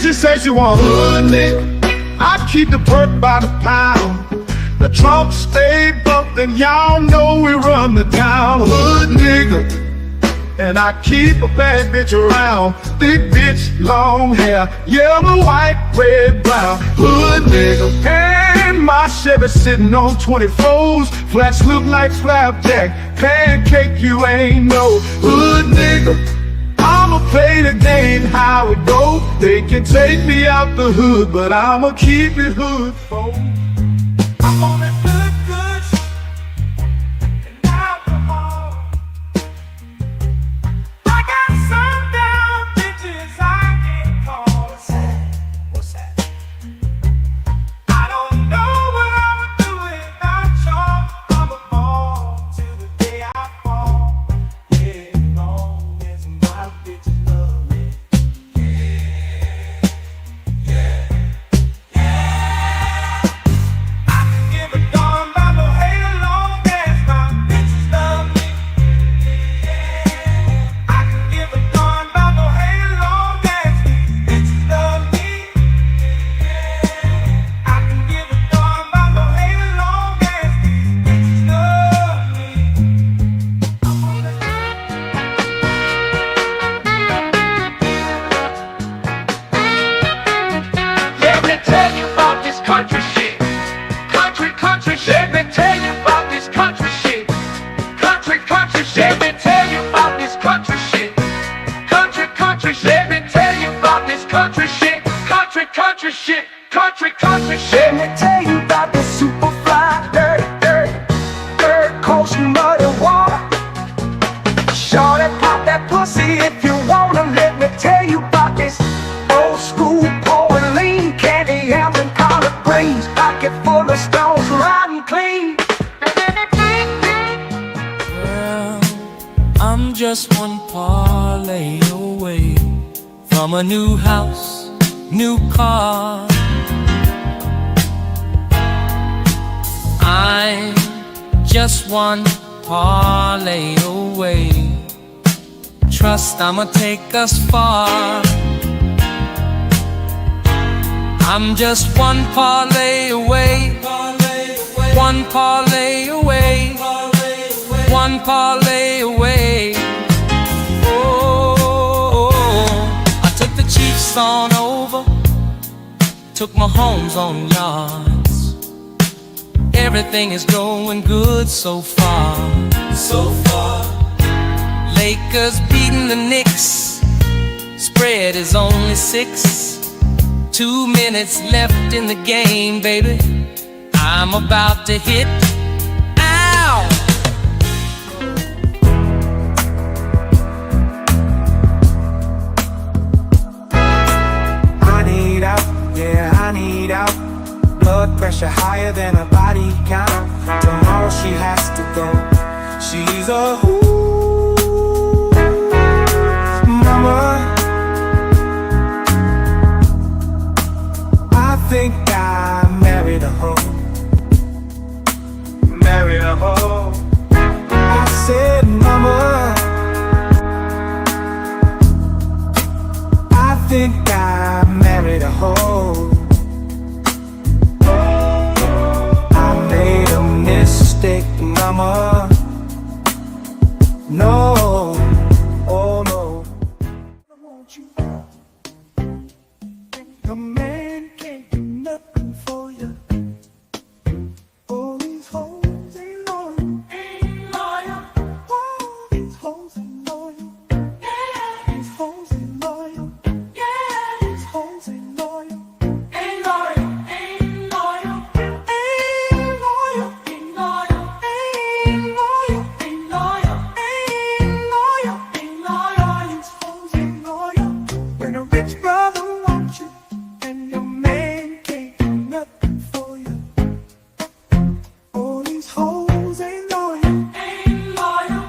she say she want hood nigga. I keep the perk by the pound. The trunk stay bumped and y'all know we run the town. Hood nigga. And I keep a bad bitch around. Thick bitch, long hair, yellow, white, red, brown. Hood nigga. And my Chevy sitting on 24s. Flats look like flapjack. Pancake, you ain't no hood nigga. I'ma play the game how it go. They can take me out the hood, but I'ma keep it hood, folks. I'm on that good and alcohol. I got some down bitches I can't call. What's that? I don't know what I'ma do without y'all. I'ma fall till the day I fall. Yeah, long as my bitches love me. I can give a darn about no hate long as my bitches love me. I can give a darn about no hate long as these bitches love me. I can give a darn about no hate long as these bitches love me. I'm on that. Let me tell you about this country shit. Country shit. Let me tell you about this country shit. Country shit. Let me tell you about this country shit. Country shit. Let me tell you about this country shit. Country shit. Country shit. Let me tell you about this super fly, dirt, coast, muddy water. Shorty, pop that pussy if you wanna. Let me tell you about this old school pouring lean, candy yams and collard greens, pocket full of stones, riding clean. Well, I'm just one parlay away from a new house, new car. I'm just one parlay away. Trust I'ma take us far. I'm just one parlay away. One parlay away. One parlay away. Oh, I took the Chiefs on over, took my homes on yards. Everything is going good so far. Lakers beating the Knicks. Spread is only 6. 2 minutes left in the game, baby. I'm about to hit. Ow! I need out, yeah, I need out. Blood pressure higher than a body count. Tomorrow she has to go. She's a mama. I think I married a hoe. Married a hoe. I said, mama, I think I married a hoe. I made a mistake, mama. No, oh no. I want you. The man can't do nothing for you. All these hoes ain't loyal. All these hoes ain't loyal. These hoes ain't loyal. These hoes ain't loyal. Ain't loyal. Ain't loyal. Ain't loyal. Ain't loyal. Ain't loyal. Ain't loyal. Ain't loyal. Ain't loyal. These hoes ain't loyal. When a rich brother wants you and your man can't do nothing for you. All these hoes ain't loyal. Ain't loyal.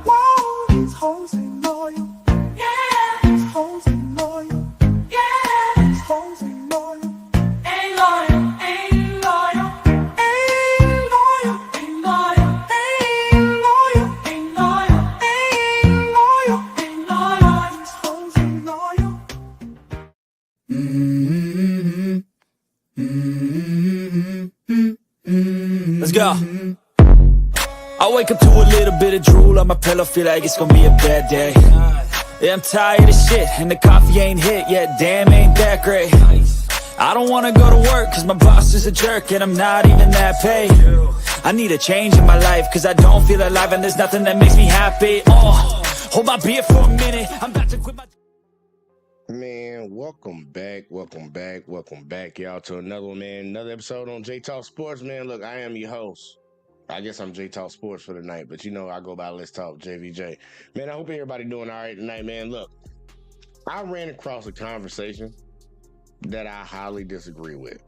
Whoa, these hoes ain't loyal. These hoes ain't loyal. These hoes ain't loyal. Ain't loyal. Ain't loyal. Ain't loyal. Ain't loyal. Ain't loyal. Ain't loyal. Ain't loyal. Ain't loyal. These hoes ain't loyal. Let's go. I wake up to a little bit of drool on my pillow, feel like it's gonna be a bad day. Yeah, I'm tired of shit, and the coffee ain't hit yet, damn, ain't that great. I don't wanna go to work, cause my boss is a jerk, and I'm not even that paid. I need a change in my life, cause I don't feel alive, and there's nothing that makes me happy. Oh, hold my beer for a minute, I'm about to quit my... Man, welcome back, y'all, to another one, man. Another episode on J Talk Sports, man. Look, I am your host. I guess I'm J Talk Sports for the night, but you know I go by Let's Talk JVJ. Man, I hope everybody doing all right tonight, man. Look, I ran across a conversation that I highly disagree with,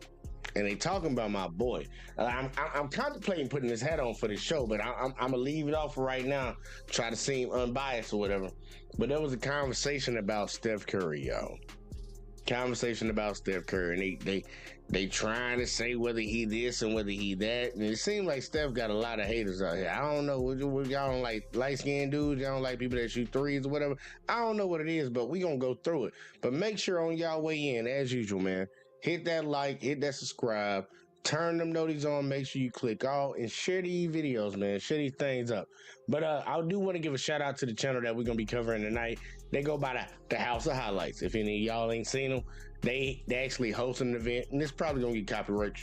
and they talking about my boy. I'm contemplating putting this hat on for the show, but I'm gonna leave it off for right now. Try to seem unbiased or whatever. But there was a conversation about Steph Curry, y'all. Conversation about Steph Curry, and they trying to say whether he this and whether he that, and it seems like Steph got a lot of haters out here. I don't know, y'all don't like light-skinned dudes, y'all don't like people that shoot threes or whatever. I don't know what it is, but we gonna go through it. But make sure on y'all way in, as usual, man, hit that like, hit that subscribe, turn them notifications on, make sure you click all, and share these videos, man. Share these things up. But I do want to give a shout out to the channel that we're gonna be covering tonight. They go by the House of Highlights. If any of y'all ain't seen them, they actually host an event, and it's probably gonna get copyright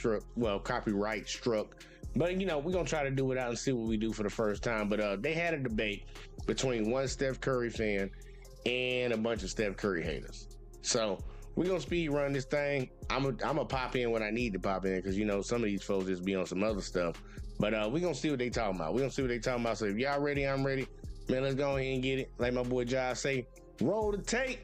struck. But you know, we're gonna try to do it out and see what we do for the first time. But they had a debate between one Steph Curry fan and a bunch of Steph Curry haters. So we're gonna speed run this thing. I'm gonna pop in when I need to pop in, because you know some of these folks just be on some other stuff. But we're gonna see what they talking about. So if y'all ready, I'm ready. Man, let's go ahead and get it. Like my boy Josh say, roll the tape.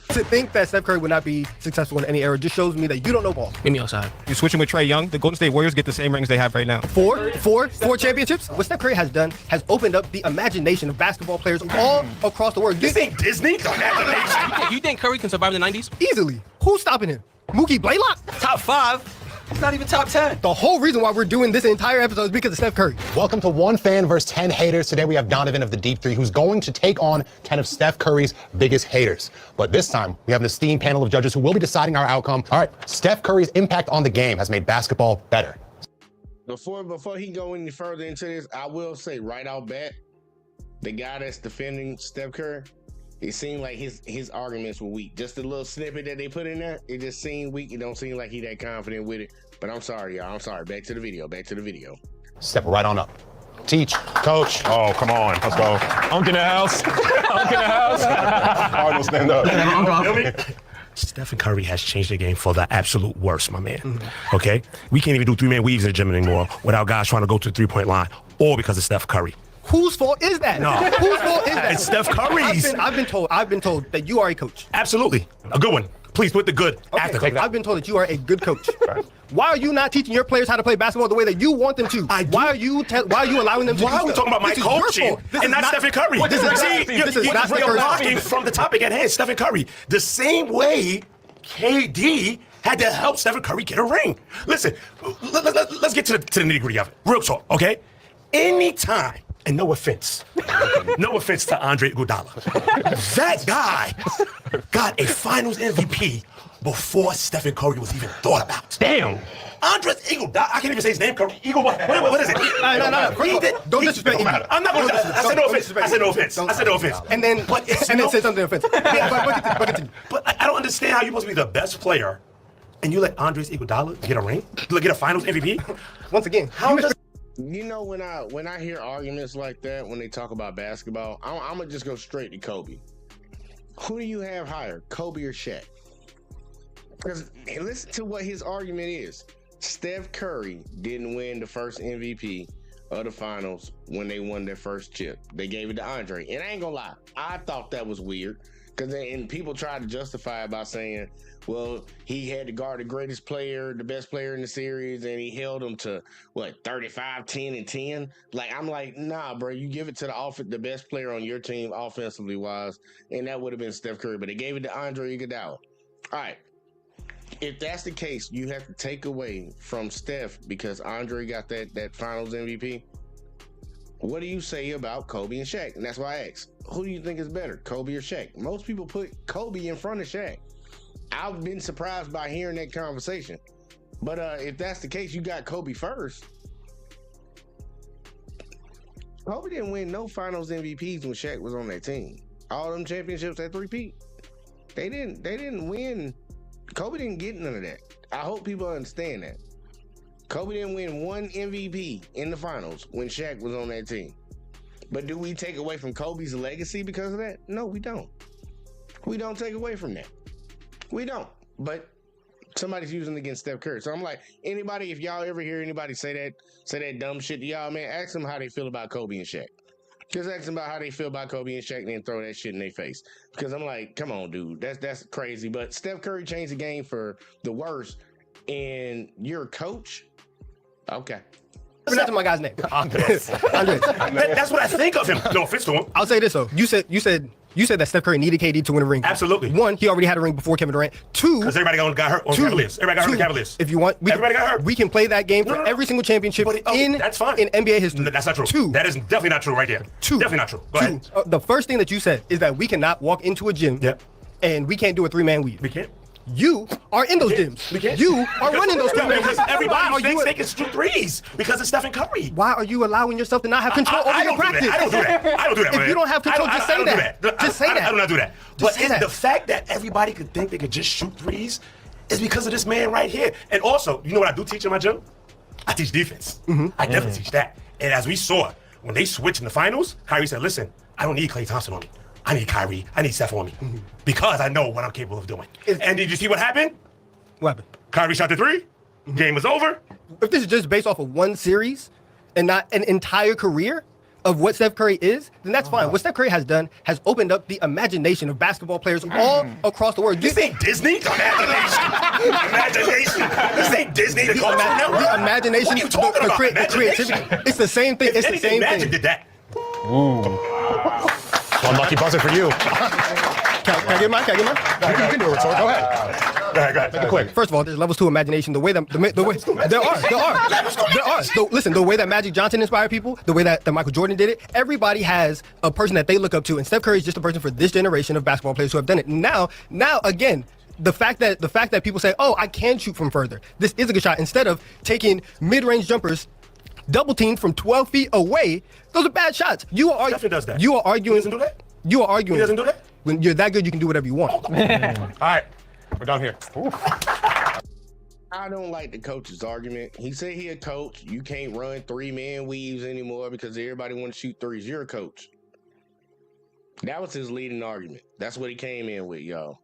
To think that Steph Curry would not be successful in any era just shows me that you don't know ball. Meet me outside. You're switching with Trae Young. The Golden State Warriors get the same rings they have right now. Four championships. What Steph Curry has done has opened up the imagination of basketball players all across the world. This ain't Disney. You think Curry can survive in the 90s? Easily. Who's stopping him? Mookie Blaylock? Top 5. It's not even top 10. The whole reason why we're doing this entire episode is because of Steph Curry. Welcome to One Fan versus 10 Haters. Today we have Donovan of the Deep Three, who's going to take on 10 of Steph Curry's biggest haters. But this time, we have an esteemed panel of judges who will be deciding our outcome. All right, Steph Curry's impact on the game has made basketball better. Before he go any further into this, I will say right out bat, the guy that's defending Steph Curry, it seemed like his arguments were weak. Just a little snippet that they put in there, it just seemed weak. It don't seem like he that confident with it. But I'm sorry, y'all. I'm sorry. Back to the video. Step right on up. Teach, coach. Oh, come on. Let's go. Unk in the house. Unk in the house. All right, stand up. Stephen Curry has changed the game for the absolute worst, my man. Okay? We can't even do three-man weaves in the gym anymore without guys trying to go to the three-point line, all because of Steph Curry. Whose fault is that? No. Whose fault is that? It's Steph Curry's. I've been told that you are a coach. Absolutely. A good one. Please put the good after. I've been told that you are a good coach. Why are you not teaching your players how to play basketball the way that you want them to? Why are you allowing them to? Why are we talking about my coaching and not Stephen Curry? You're blocking from the topic at hand, Stephen Curry. The same way KD had to help Stephen Curry get a ring. Listen, let's get to the nitty-gritty of it. Real talk, okay? Anytime, and no offense to Andre Iguodala, that guy got a Finals MVP before Stephen Curry was even thought about. Damn. Andre Iguodala, I can't even say his name. What is it? No. Don't disrespect him. I'm not going to. I said no offense. And then say something offensive. But I don't understand how you're supposed to be the best player and you let Andres Iguodala get a ring, get a Finals MVP. Once again, You know, when I hear arguments like that, when they talk about basketball, I'm gonna just go straight to Kobe. Who do you have higher, Kobe or Shaq? Because listen to what his argument is. Steph Curry didn't win the first MVP of the finals when they won their first chip. They gave it to Andre. And I ain't gonna lie, I thought that was weird. And people tried to justify it by saying, well, he had to guard the greatest player, the best player in the series, and he held him to, 35, 10, and 10? I'm like, nah, bro, you give it to the best player on your team offensively wise, and that would have been Steph Curry, but they gave it to Andre Iguodala. All right. If that's the case, you have to take away from Steph because Andre got that Finals MVP. What do you say about Kobe and Shaq? And that's why I asked, who do you think is better, Kobe or Shaq? Most people put Kobe in front of Shaq. I've been surprised by hearing that conversation. But if that's the case, you got Kobe first. Kobe didn't win no Finals MVPs when Shaq was on that team. All them championships at 3-peat. They didn't win. Kobe didn't get none of that. I hope people understand that. Kobe didn't win one MVP in the finals when Shaq was on that team. But do we take away from Kobe's legacy because of that? No, we don't. We don't take away from that. We don't. But somebody's using it against Steph Curry. So I'm like, anybody, if y'all ever hear anybody say that dumb shit to y'all, man, ask them how they feel about Kobe and Shaq. Just ask them about how they feel about Kobe and Shaq and then throw that shit in their face. Because I'm like, come on, dude. That's crazy. But Steph Curry changed the game for the worse. And you're a coach? Okay. That's my guy's name. Andres. That's what I think of him. No offense to him. I'll say this though. You said that Steph Curry needed KD to win a ring. Absolutely. One, he already had a ring before Kevin Durant. Two, because everybody got hurt on Cavaliers. Everybody got hurt on Cavaliers. If you want, everybody got hurt. We can play that game for every single championship that's fine. in NBA history. No, that's not true. Two, that is definitely not true right there. Definitely not true. Go ahead. The first thing that you said is that we cannot walk into a gym and we can't do a 3-man weave. We can't. You are in those gyms. We can't. You are running those 3-man weaves. Because everybody thinks they can shoot threes because of Stephen Curry. Why are you allowing yourself to not have control over your practice? I don't do that. I don't do that. If you don't have control, just say that. Just say that. I do not do that. But the fact that everybody could think they could just shoot threes is because of this man right here. And also, you know what I do teach in my gym? I teach defense. I definitely teach that. And as we saw, when they switched in the finals, Kyrie said, listen, I don't need Klay Thompson on me. I need Kyrie. I need Steph on me. Because I know what I'm capable of doing. And did you see what happened? What happened? Kyrie shot the three. Game was over. If this is just based off of one series and not an entire career of what Steph Curry is, then that's fine. What Steph Curry has done has opened up the imagination of basketball players all across the world. This ain't Disney? Imagination. Imagination. This ain't Disney. The imagination. What are you talking about? The creativity. It's the same thing. It's the same Magic thing. did that. One lucky buzzer for you. Can I get mine? You can do it, so go ahead. Go ahead. Make it quick. First of all, there's levels to imagination. The way that there are. So listen, the way that Magic Johnson inspired people, the way that Michael Jordan did it, everybody has a person that they look up to, and Steph Curry is just a person for this generation of basketball players who have done it. Now again, the fact that people say, "Oh, I can shoot from further. This is a good shot," instead of taking mid-range jumpers, double teamed from 12 feet away, those are bad shots. Stephen does that. You are arguing. He doesn't do that. You are arguing. He doesn't do that. When you're that good, you can do whatever you want. All right, we're done here. I don't like the coach's argument. He said he a coach. You can't run 3-man weaves anymore because everybody want to shoot threes. You're a coach. That was his leading argument. That's what he came in with, y'all.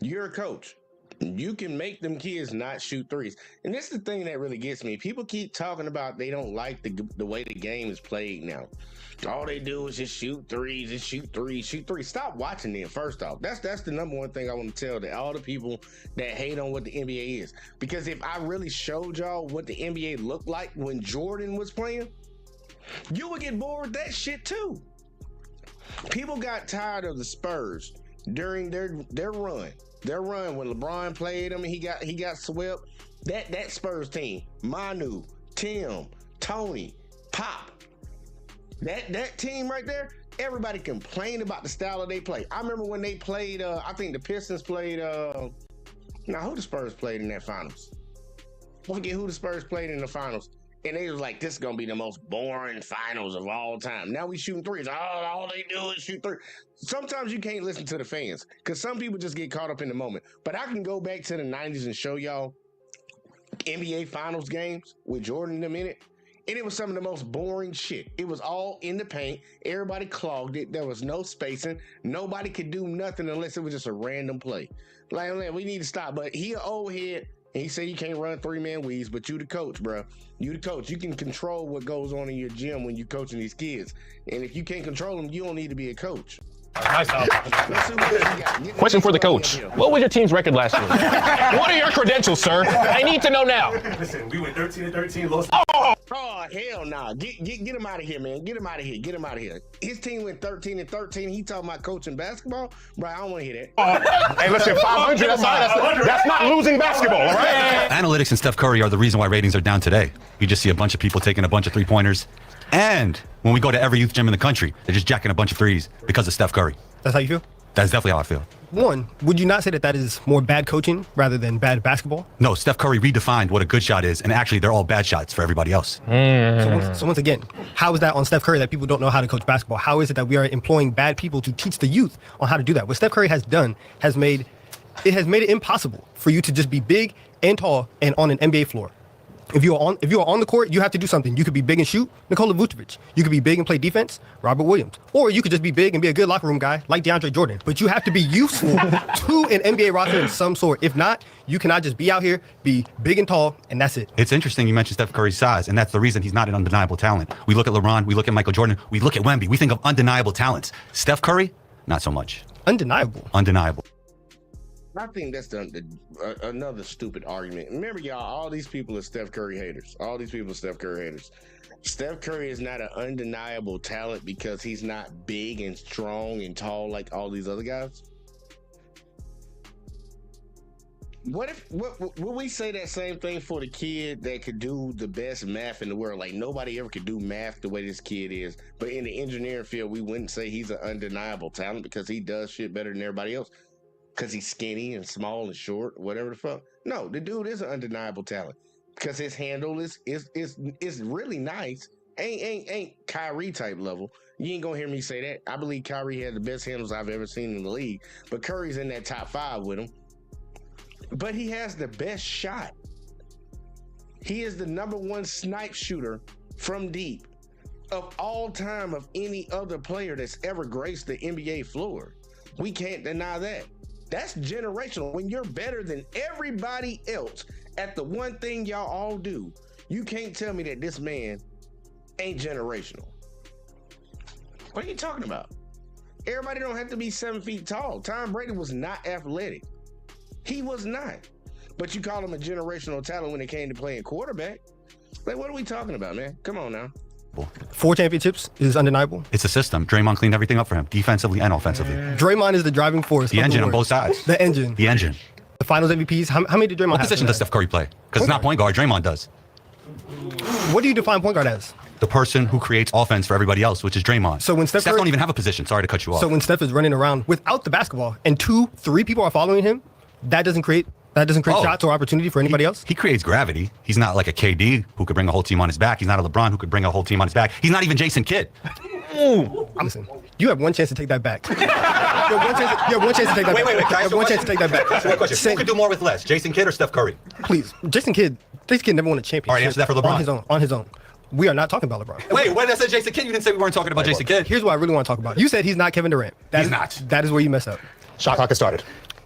You're a coach. You can make them kids not shoot threes. And this is the thing that really gets me. People keep talking about they don't like the way the game is played now. All they do is just shoot threes and shoot threes. Stop watching them, first off. That's the number one thing I want to tell all the people that hate on what the NBA is. Because if I really showed y'all what the NBA looked like when Jordan was playing, you would get bored with that shit too. People got tired of the Spurs during their run. Their run when LeBron played them and he got swept. That Spurs team, Manu, Tim, Tony, Pop, that team right there, everybody complained about the style of they play. I remember when they played, I think the Pistons played, who the Spurs played in that finals? I forget who the Spurs played in the finals. And they was like, this is going to be the most boring finals of all time. Now we shooting threes. All they do is shoot threes. Sometimes you can't listen to the fans because some people just get caught up in the moment. But I can go back to the 90s and show y'all NBA Finals games with Jordan in a minute. And it was some of the most boring shit. It was all in the paint. Everybody clogged it. There was no spacing. Nobody could do nothing unless it was just a random play. Like, we need to stop. But he an old head. And he said you can't run 3-man weaves, but you the coach, bro. You the coach. You can control what goes on in your gym when you're coaching these kids. And if you can't control them, you don't need to be a coach. Nice job. Let's see what else we got. Question for the coach. What was your team's record last year? What are your credentials, sir? I need to know now. Listen, we went 13-13, lost. Oh, hell nah. Get him out of here, man. Get him out of here. His team went 13-13. He talking about coaching basketball? Bro, I don't want to hear that. Hey, listen, 500, that's not losing basketball, all right? Analytics and Steph Curry are the reason why ratings are down today. You just see a bunch of people taking a bunch of three-pointers. And when we go to every youth gym in the country, they're just jacking a bunch of threes because of Steph Curry. That's how you feel? That's definitely how I feel. One, would you not say that that is more bad coaching rather than bad basketball? No, Steph Curry redefined what a good shot is, and actually they're all bad shots for everybody else. So once again, how is that on Steph Curry that people don't know how to coach basketball? How is it that we are employing bad people to teach the youth on how to do that? What Steph Curry has done has made it impossible for you to just be big and tall and on an NBA floor. If you are on the court, you have to do something. You could be big and shoot, Nikola Vucevic. You could be big and play defense, Robert Williams. Or you could just be big and be a good locker room guy like DeAndre Jordan. But you have to be useful to an NBA roster in some sort. If not, you cannot just be out here, be big and tall, and that's it. It's interesting you mentioned Steph Curry's size, and that's the reason he's not an undeniable talent. We look at LeBron, we look at Michael Jordan, we look at Wemby. We think of undeniable talents. Steph Curry, not so much. Undeniable. Undeniable. I think that's another stupid argument. Remember, y'all, all these people are Steph Curry haters. All these people are Steph Curry haters. Steph Curry is not an undeniable talent because he's not big and strong and tall like all these other guys. What would we say that same thing for the kid that could do the best math in the world? Like nobody ever could do math the way this kid is. But in the engineering field, we wouldn't say he's an undeniable talent because he does shit better than everybody else. Because he's skinny and small and short, whatever the fuck. No, the dude is an undeniable talent because his handle is really nice. Ain't Kyrie type level. You ain't gonna hear me say that. I believe Kyrie had the best handles I've ever seen in the league, but Curry's in that top 5 with him. But he has the best shot. He is the #1 snipe shooter from deep of all time of any other player that's ever graced the NBA floor. We can't deny that. That's generational. When you're better than everybody else at the one thing y'all all do, you can't tell me that this man ain't generational. What are you talking about? Everybody don't have to be 7 feet tall. Tom Brady was not athletic. He was not. But you call him a generational talent when it came to playing quarterback. Like, what are we talking about, man? Come on now. 4 championships is undeniable. It's a system. Draymond cleaned everything up for him, defensively and offensively. Draymond is the driving force. The engine on both sides. The engine. The engine. The finals MVPs. How many did Draymond What have? position does Steph Curry play? Because it's not point guard. Draymond does. What do you define point guard as? The person who creates offense for everybody else, which is Draymond. So when Steph Curry, don't even have a position. Sorry to cut you off. So when Steph is running around without the basketball and 2, 3 people are following him, that doesn't create shots or opportunity for anybody else? He creates gravity. He's not like a KD who could bring a whole team on his back. He's not a LeBron who could bring a whole team on his back. He's not even Jason Kidd. Listen, you have one chance to take that back. You have one chance to take that back. Wait. You have one chance to take that back. Who could do more with less, Jason Kidd or Steph Curry? Please, Jason Kidd never won a championship. All right, answer that for LeBron. On his own. We are not talking about LeBron. Wait, when I said Jason Kidd, you didn't say we weren't talking about Jason Kidd. Here's what I really want to talk about. You said he's not Kevin Durant. He's not. That is where you mess up. Shot clock has started.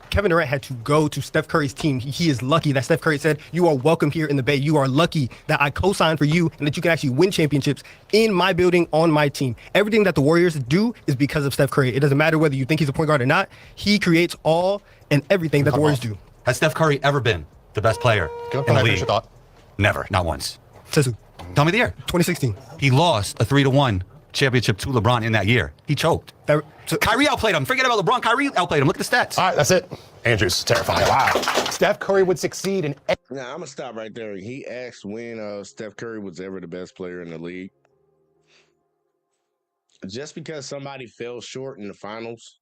Kevin Durant had to go to Steph Curry's team. He is lucky that Steph Curry said, you are welcome here in the Bay. You are lucky that I co-signed for you and that you can actually win championships in my building on my team. Everything that the Warriors do is because of Steph Curry. It doesn't matter whether you think he's a point guard or not. He creates all and everything that the Warriors do. Has Steph Curry ever been the best player in the league? Thought. Never, not once. Says who? Tell me the year. 2016. He lost a 3-1 championship to LeBron in that year. He choked. Kyrie outplayed him. Forget about LeBron. Kyrie outplayed him. Look at the stats. All right, that's it. Andrew's terrifying. Wow. Steph Curry would succeed in. Now, I'm going to stop right there. He asked when Steph Curry was ever the best player in the league. Just because somebody fell short in the finals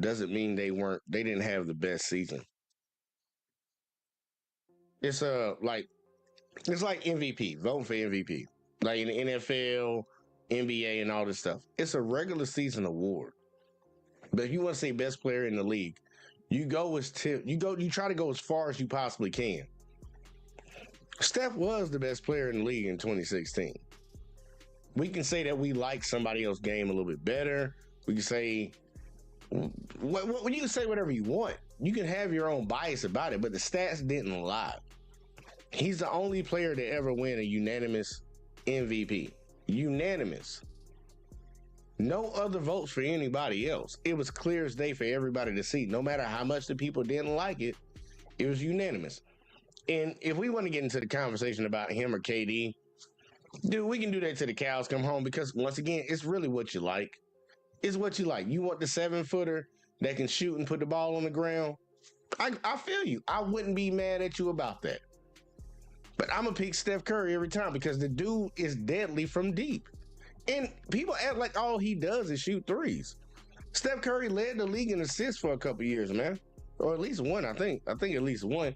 doesn't mean they didn't have the best season. It's like MVP, voting for MVP. Like in the NFL, NBA, and all this stuff. It's a regular season award. But if you want to say best player in the league, you try to go as far as you possibly can. Steph was the best player in the league in 2016. We can say that we like somebody else's game a little bit better. We can say you can say whatever you want. You can have your own bias about it, but the stats didn't lie. He's the only player to ever win a unanimous MVP. Unanimous. No other votes for anybody else. It was clear as day for everybody to see. No matter how much the people didn't like it, it was unanimous. And if we want to get into the conversation about him or KD, dude, we can do that till the cows come home because, once again, it's really what you like. It's what you like. You want the 7-footer that can shoot and put the ball on the ground? I feel you. I wouldn't be mad at you about that. But I'm going to pick Steph Curry every time because the dude is deadly from deep. And people act like all he does is shoot threes. Steph Curry led the league in assists for a couple years, man, or at least one. I think at least one.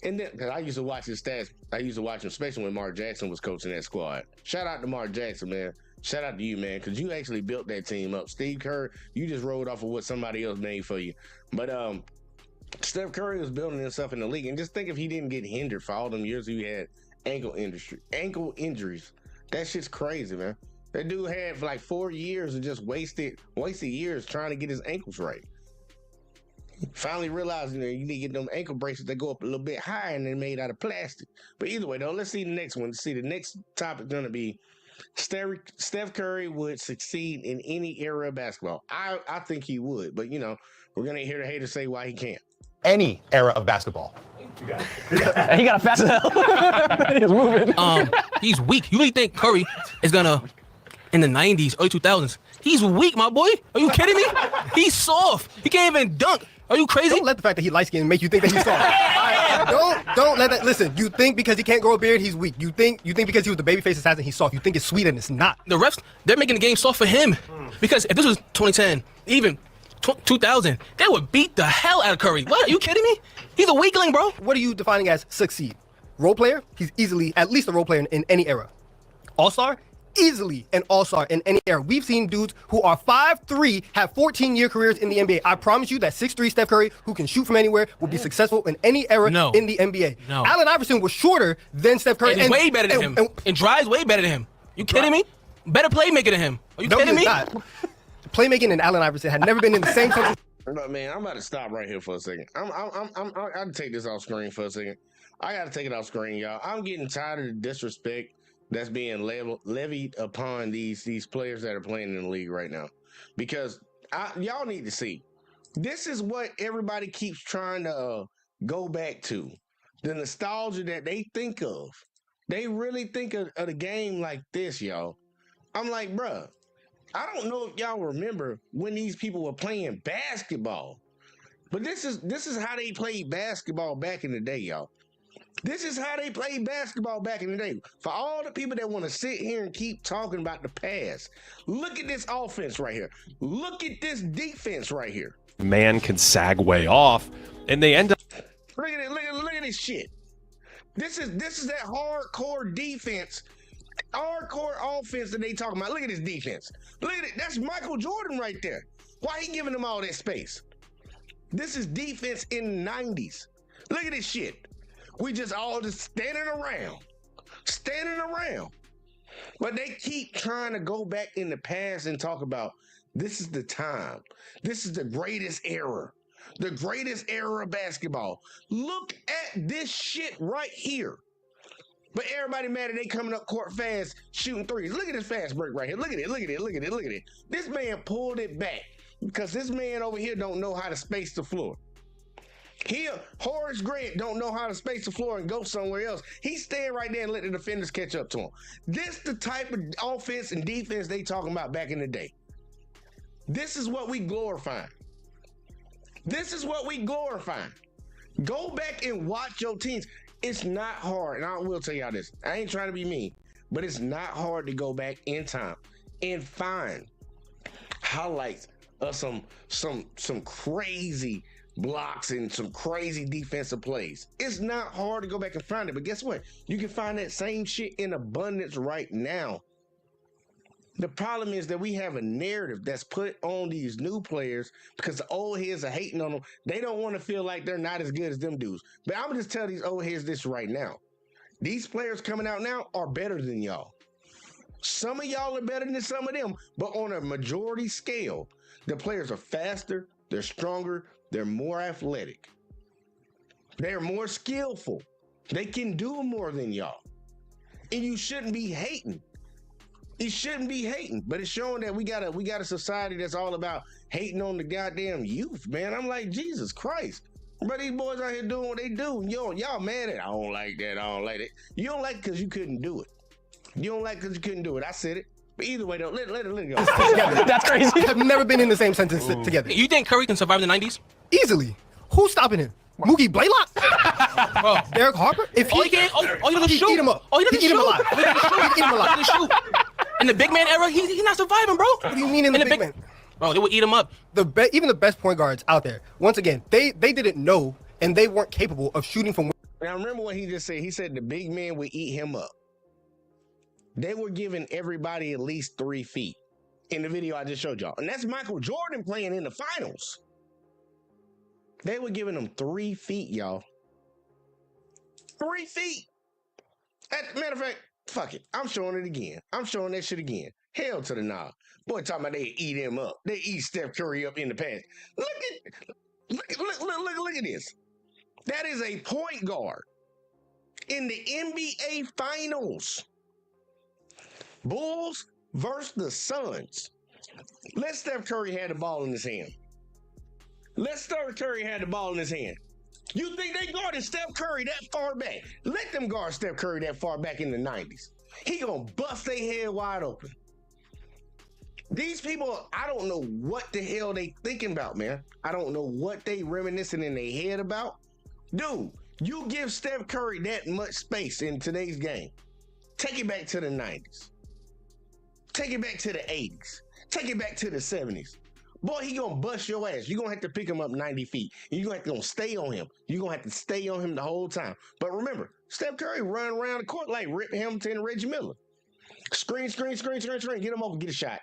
And then, cause I used to watch his stats. I used to watch him, especially when Mark Jackson was coaching that squad. Shout out to Mark Jackson, man. Shout out to you, man, because you actually built that team up. Steve Kerr, you just rolled off of what somebody else made for you. But Steph Curry was building himself in the league, and just think if he didn't get hindered for all them years he had ankle injuries. That shit's crazy, man. That dude had like 4 years of just wasted years trying to get his ankles right. Finally realized, you need to get them ankle bracelets that go up a little bit higher and they're made out of plastic. But either way, though, let's see the next one. See, the next topic is going to be Steph Curry would succeed in any era of basketball. I think he would, but we're going to hear the haters say why he can't. Any era of basketball. He got a fast hell. He's moving. He's weak. You really think Curry is gonna in the 90s, early 2000s? He's weak, my boy. Are you kidding me? He's soft. He can't even dunk. Are you crazy? Don't let the fact that he light skinned make you think that he's soft. Don't let that. Listen, you think because he can't grow a beard, he's weak. You think because he was the babyface assassin, he's soft. You think it's sweet and it's not. The refs, they're making the game soft for him. Because if this was 2010, even 2000, they would beat the hell out of Curry. What? Are you kidding me? He's a weakling, bro. What are you defining as succeed? Role player? He's easily at least a role player in any era. All-star? Easily an all-star in any era. We've seen dudes who are 5'3", have 14-year careers in the NBA. I promise you that 6'3" Steph Curry, who can shoot from anywhere, will be successful in any era in the NBA. No. Allen Iverson was shorter than Steph Curry. And he's way better than him. And drives way better than him. You kidding me? Better playmaker than him. Are you kidding me? Playmaking and Allen Iverson had never been in the same country. But man, I'm about to stop right here for a second. I gotta take this off screen for a second. I gotta take it off screen, y'all. I'm getting tired of the disrespect that's being levied upon these players that are playing in the league right now. Because y'all need to see. This is what everybody keeps trying to go back to. The nostalgia that they think of. They really think of the game like this, y'all. I'm like, bruh, I don't know if y'all remember when these people were playing basketball. But this is how they played basketball back in the day, y'all. This is how they played basketball back in the day. For all the people that want to sit here and keep talking about the past, look at this offense right here. Look at this defense right here. Man can sag way off, and they end up. Look at it. Look at this shit. This is that hardcore defense, hardcore offense that they talking about. Look at this defense. Look at it. That's Michael Jordan right there. Why he giving them all that space? This is defense in the 90s. Look at this shit. We just all just standing around. But they keep trying to go back in the past and talk about this is the time. This is the greatest era. The greatest era of basketball. Look at this shit right here. But everybody mad at they coming up court fast, shooting threes. Look at this fast break right here. Look at it. This man pulled it back because this man over here don't know how to space the floor. Horace Grant don't know how to space the floor and go somewhere else. He's staying right there and let the defenders catch up to him. This the type of offense and defense they talking about back in the day. This is what we glorifying. Go back and watch your teams. It's not hard, and I will tell y'all this. I ain't trying to be mean, but it's not hard to go back in time and find highlights of some crazy blocks and some crazy defensive plays. It's not hard to go back and find it, but guess what? You can find that same shit in abundance right now. The problem is that we have a narrative that's put on these new players because the old heads are hating on them. They don't want to feel like they're not as good as them dudes. But I'm going to just tell these old heads this right now. These players coming out now are better than y'all. Some of y'all are better than some of them, but on a majority scale, the players are faster, they're stronger, they're more athletic. They're more skillful. They can do more than y'all. And you shouldn't be hating. It shouldn't be hating, but it's showing that we got a society that's all about hating on the goddamn youth, man. I'm like, Jesus Christ. But these boys out here doing what they do. Y'all mad at it. I don't like that. You don't like it because you couldn't do it. I said it. But either way, though, let it go. That's crazy. Have never been in the same sentence together. You think Curry can survive the 90s? Easily. Who's stopping him? Mookie Blaylock? Bro. Derek Harper? If all he does is shoot. Eat him up. All he does is Eat shoot. him alive. Eat him alive. In the big man era, he's not surviving, bro. What do you mean in the big man? Bro, they would eat him up. Even the best point guards out there, once again, they didn't know and they weren't capable of shooting from. Now remember what he just said. He said the big men would eat him up. They were giving everybody at least 3 feet in the video I just showed y'all. And that's Michael Jordan playing in the finals. They were giving him 3 feet, y'all. 3 feet. Matter of fact, fuck it. I'm showing it again. I'm showing that shit again. Hell to the nah. Boy, talking about they eat him up. They eat Steph Curry up in the past. Look at this. That is a point guard in the NBA Finals. Bulls versus the Suns. Let Steph Curry have the ball in his hand. Let Steph Curry have the ball in his hand. You think they guarded Steph Curry that far back? Let them guard Steph Curry that far back in the 90s. He gonna bust their head wide open. These people, I don't know what the hell they thinking about, man. I don't know what they reminiscing in their head about. Dude, you give Steph Curry that much space in today's game. Take it back to the 90s. Take it back to the 80s. Take it back to the 70s. Boy, he gonna bust your ass. You're gonna have to pick him up 90 feet. You're gonna have to stay on him. You're gonna have to stay on him the whole time. But remember, Steph Curry run around the court like Rip Hamilton and Reggie Miller. Screen. Get him open, get a shot.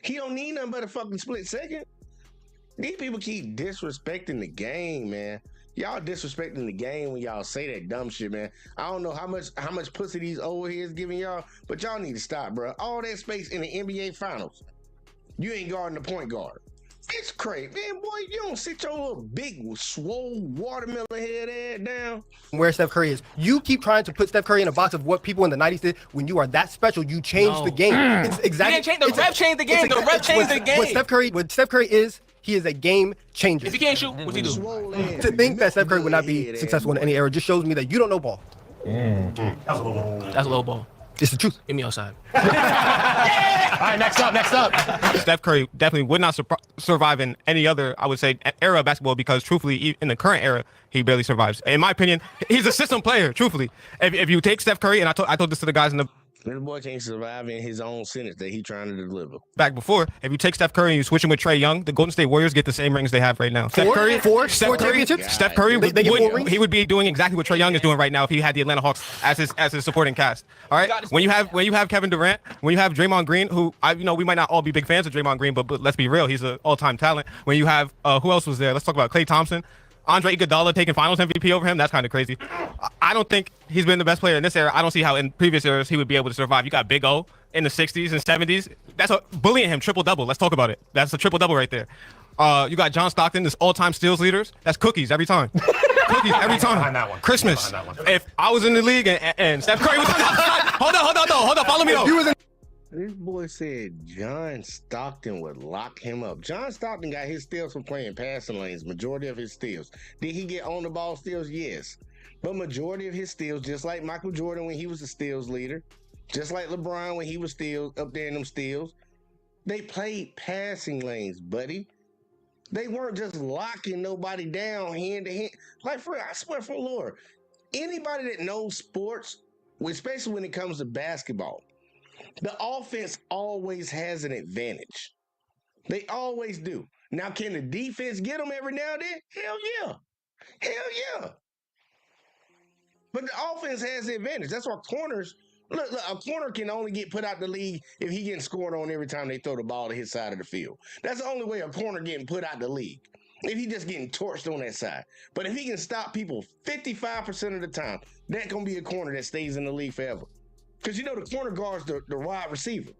He don't need nothing but a fucking split second. These people keep disrespecting the game, man. Y'all disrespecting the game when y'all say that dumb shit, man. I don't know how much pussy these old heads giving y'all, but y'all need to stop, bro. All that space in the NBA Finals, you ain't guarding the point guard. It's crazy, man. Boy, you don't sit your little big, swole watermelon head ass down. Where Steph Curry is. You keep trying to put Steph Curry in a box of what people in the 90s did. When you are that special, you change the game. It's exactly. The ref changed the game. The ref changed the game. What Steph Curry is, he is a game changer. If he can't shoot, what's he do? To think that Steph Curry would not be successful in any era just shows me that you don't know ball. That's a little ball. That's a low ball. It's the truth. Get me outside. All right, next up. Steph Curry definitely would not survive in any other, I would say, era of basketball because, truthfully, in the current era, he barely survives. In my opinion, he's a system player, truthfully. If you take Steph Curry, and I told this to the guys in the This boy can't survive in his own sentence that he trying to deliver. back before, if you take Steph Curry and you switch him with Trae Young, the Golden State Warriors get the same rings they have right now. Steph Curry championships? Steph Curry They get 4 rings? he would be doing exactly what Trae Young is doing right now if he had the Atlanta Hawks as his supporting cast. All right, when you have Kevin Durant, when you have Draymond Green, who we might not all be big fans of Draymond Green, but let's be real, he's an all-time talent. When you have who else was there? Let's talk about Klay Thompson. Andre Iguodala taking Finals MVP over him. That's kind of crazy. I don't think he's been the best player in this era. I don't see how in previous eras he would be able to survive. You got Big O in the 60s and 70s. That's bullying him. Triple-double. Let's talk about it. That's a triple-double right there. You got John Stockton, this all-time steals leaders. That's cookies every time. Cookies every time. That one. Christmas. That one. If I was in the league and Steph Curry was on the outside. Hold on. Follow me though. This boy said John Stockton would lock him up. John Stockton got his steals from playing passing lanes, majority of his steals. Did he get on the ball steals? Yes. But majority of his steals, just like Michael Jordan when he was the steals leader, just like LeBron when he was steals up there in them steals, they played passing lanes, buddy. They weren't just locking nobody down hand to hand. Like, I swear for the Lord, anybody that knows sports, especially when it comes to basketball, the offense always has an advantage. They always do. Now, can the defense get them every now and then? Hell yeah. Hell yeah. But the offense has the advantage. That's why corners, look, a corner can only get put out the league if he getting scored on every time they throw the ball to his side of the field. That's the only way a corner getting put out the league. If he just getting torched on that side. But if he can stop people 55% of the time, that's going to be a corner that stays in the league forever. Because the corner guard's the wide receiver.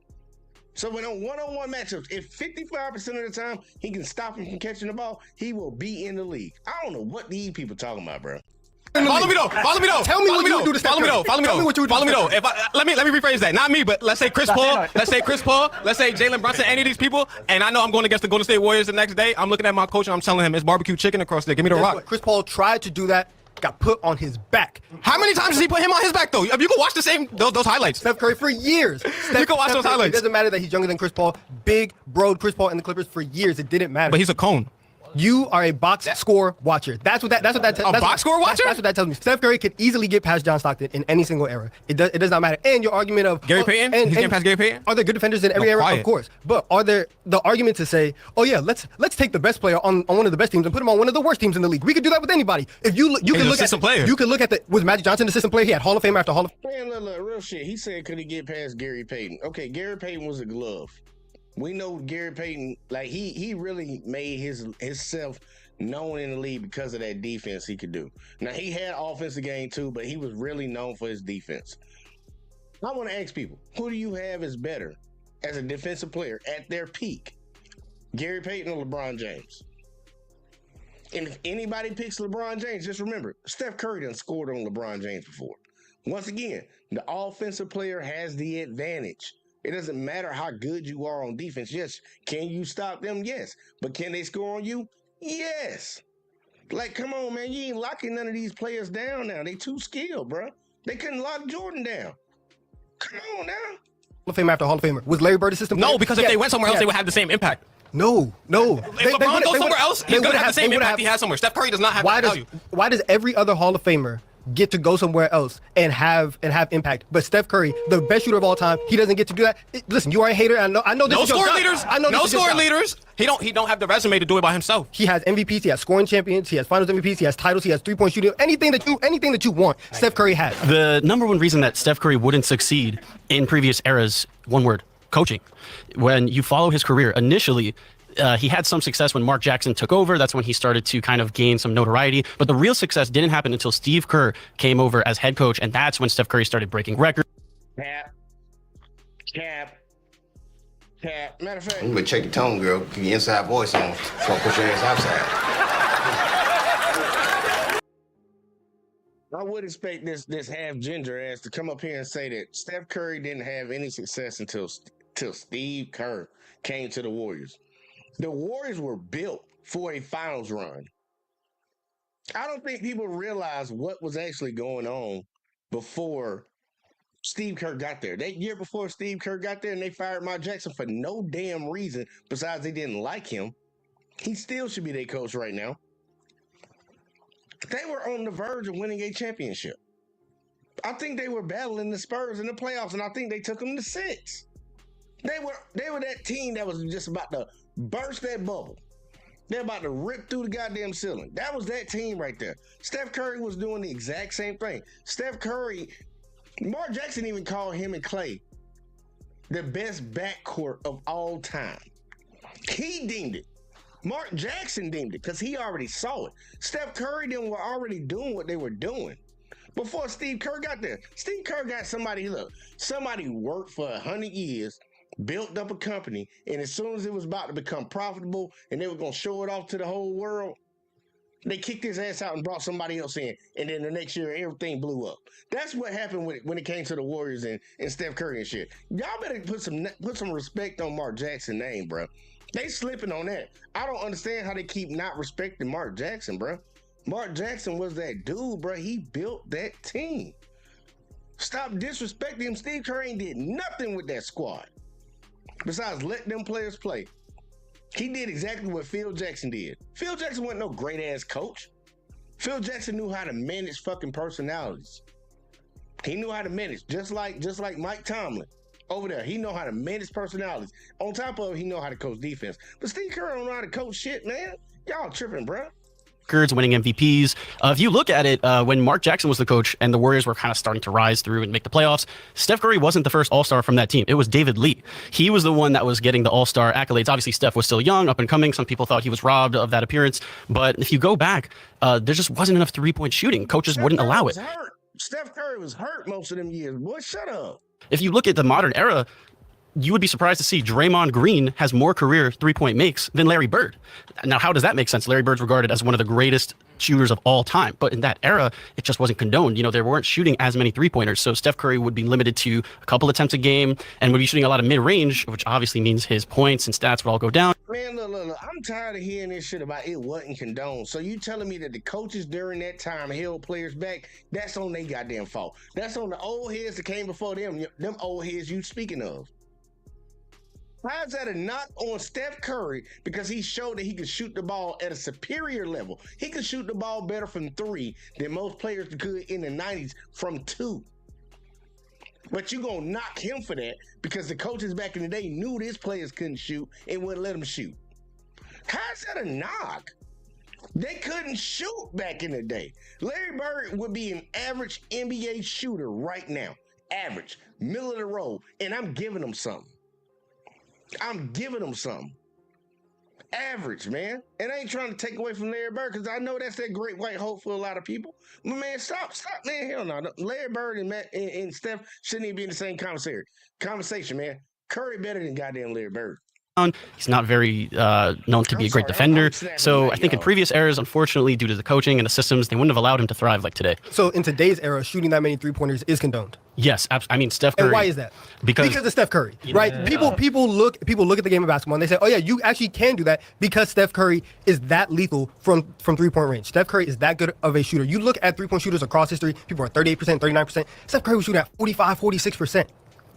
So when on one-on-one matchups, if 55% of the time he can stop him from catching the ball, he will be in the league. I don't know what these people talking about, bro. Follow me though. Tell me what you would do to Steph Curry. Follow me though. Let me rephrase that. Not me, but let's say Chris Paul. Let's say Jalen Brunson. Any of these people. And I know I'm going against the Golden State Warriors the next day. I'm looking at my coach and I'm telling him it's barbecue chicken across there. Give me the rock. Chris Paul tried to do that. Got put on his back. How many times does he put him on his back though? If you can watch those highlights. Steph Curry for years. You can watch those highlights. It doesn't matter that he's younger than Chris Paul. Big broed Chris Paul and the Clippers for years. It didn't matter. But he's a cone. You are a box score watcher. That's what that box score watcher? That's what that tells me. Steph Curry could easily get past John Stockton in any single era. It does not matter. And your argument of Gary Payton? He's getting past Gary Payton? Are there good defenders in every era? quiet. Of course. But are there the argument to say, oh yeah, let's take the best player on one of the best teams and put him on one of the worst teams in the league? We could do that with anybody. If you can look at assistant player. You can look at was Magic Johnson an assistant player? He had Hall of Fame after Hall of Man, look, real shit. He said could he get past Gary Payton? Okay, Gary Payton was a glove. We know Gary Payton, like he really made himself known in the league because of that defense he could do. Now he had offensive game too, but he was really known for his defense. I want to ask people, who do you have as better as a defensive player at their peak? Gary Payton or LeBron James? And if anybody picks LeBron James, just remember, Steph Curry done scored on LeBron James before. Once again, the offensive player has the advantage. It doesn't matter how good you are on defense. Yes. Can you stop them? Yes. But can they score on you? Yes. Like, come on, man. You ain't locking none of these players down now. They too skilled, bro. They couldn't lock Jordan down. Come on now. Hall of Fame after Hall of Famer. Was Larry Bird assistant player? No, because if they went somewhere else, they would have the same impact. No. If LeBron goes somewhere else, he's going to have the same impact he has somewhere. Steph Curry does not have that value. Why does every other Hall of Famer get to go somewhere else and have impact? But Steph Curry, the best shooter of all time, he doesn't get to do that. Listen, you are a hater. I know this No is your scoring job. leaders. I know No this is your scoring job. leaders. He don't have the resume to do it by himself. He has MVPs, he has scoring champions, he has finals MVPs, he has titles, he has 3-point shooting. Anything that you want, Steph Curry has. The number one reason that Steph Curry wouldn't succeed in previous eras, one word, coaching. When you follow his career, initially, he had some success when Mark Jackson took over. That's when he started to kind of gain some notoriety. But the real success didn't happen until Steve Kerr came over as head coach, and that's when Steph Curry started breaking records. Cap. Matter of fact, You better check your tone, girl. Keep your inside voice on. Don't push your ass outside. I would expect this half ginger ass to come up here and say that Steph Curry didn't have any success until Steve Kerr came to the Warriors. The Warriors were built for a finals run. I don't think people realize what was actually going on before Steve Kerr got there. That year before Steve Kerr got there and they fired Mark Jackson for no damn reason besides they didn't like him, he still should be their coach right now. They were on the verge of winning a championship. I think they were battling the Spurs in the playoffs, and I think they took them to 6. They were that team that was just about to burst that bubble. They're about to rip through the goddamn ceiling. That was that team right there. Steph Curry was doing the exact same thing. Steph Curry, Mark Jackson even called him and Clay the best backcourt of all time. He deemed it. Mark Jackson deemed it because he already saw it. Steph Curry then were already doing what they were doing before Steve Kerr got there. Steve Kerr got somebody worked for 100 years, built up a company, and as soon as it was about to become profitable and they were going to show it off to the whole world, they kicked his ass out and brought somebody else in, and then the next year everything blew up. That's what happened when it came to the Warriors and Steph Curry and shit. Y'all better put some respect on Mark Jackson's name, bro. They slipping on that. I don't understand how they keep not respecting Mark Jackson, bro. Mark Jackson was that dude, bro. He built that team. Stop disrespecting him. Steve Kerr ain't did nothing with that squad besides let them players play. He did exactly what Phil Jackson did. Phil Jackson wasn't no great-ass coach. Phil Jackson knew how to manage fucking personalities. He knew how to manage, just like Mike Tomlin. Over there, he know how to manage personalities. On top of it, he know how to coach defense. But Steve Kerr don't know how to coach shit, man. Y'all tripping, bro. Winning MVPs. If you look at it, when Mark Jackson was the coach and the Warriors were kind of starting to rise through and make the playoffs, Steph Curry wasn't the first All-Star from that team. It was David Lee. He was the one that was getting the All-Star accolades. Obviously, Steph was still young, up and coming. Some people thought he was robbed of that appearance. But if you go back, there just wasn't enough three-point shooting. Coaches wouldn't allow it. Steph Curry was hurt most of them years. Boy, shut up. If you look at the modern era, you would be surprised to see Draymond Green has more career three-point makes than Larry Bird. Now, how does that make sense? Larry Bird's regarded as one of the greatest shooters of all time, but in that era, it just wasn't condoned. You know, they weren't shooting as many three-pointers, so Steph Curry would be limited to a couple attempts a game and would be shooting a lot of mid-range, which obviously means his points and stats would all go down. Man, look, I'm tired of hearing this shit about it wasn't condoned. So you telling me that the coaches during that time held players back? That's on their goddamn fault. That's on the old heads that came before them old heads you speaking of. How is that a knock on Steph Curry? Because he showed that he could shoot the ball at a superior level. He could shoot the ball better from 3 than most players could in the 90s from 2. But you gonna knock him for that because the coaches back in the day knew his players couldn't shoot and wouldn't let them shoot. How is that a knock? They couldn't shoot back in the day. Larry Bird would be an average NBA shooter right now. Average, middle of the road, and I'm giving him something. I'm giving him something. Average, man. And I ain't trying to take away from Larry Bird because I know that's that great white hope for a lot of people. But man, stop, man. Hell no. Larry Bird and Steph shouldn't even be in the same conversation, man. Curry better than goddamn Larry Bird. He's not very known to be a great defender. So I think in previous eras, unfortunately, due to the coaching and the systems, they wouldn't have allowed him to thrive like today. So in today's era, shooting that many 3-pointers is condoned. Yes, I mean Steph Curry. And why is that? Because of Steph Curry, right? People look at the game of basketball and they say, "Oh yeah, you actually can do that because Steph Curry is that lethal from 3-point range. Steph Curry is that good of a shooter." You look at 3-point shooters across history, people are 38%, 39%. Steph Curry was shooting at 45, 46%.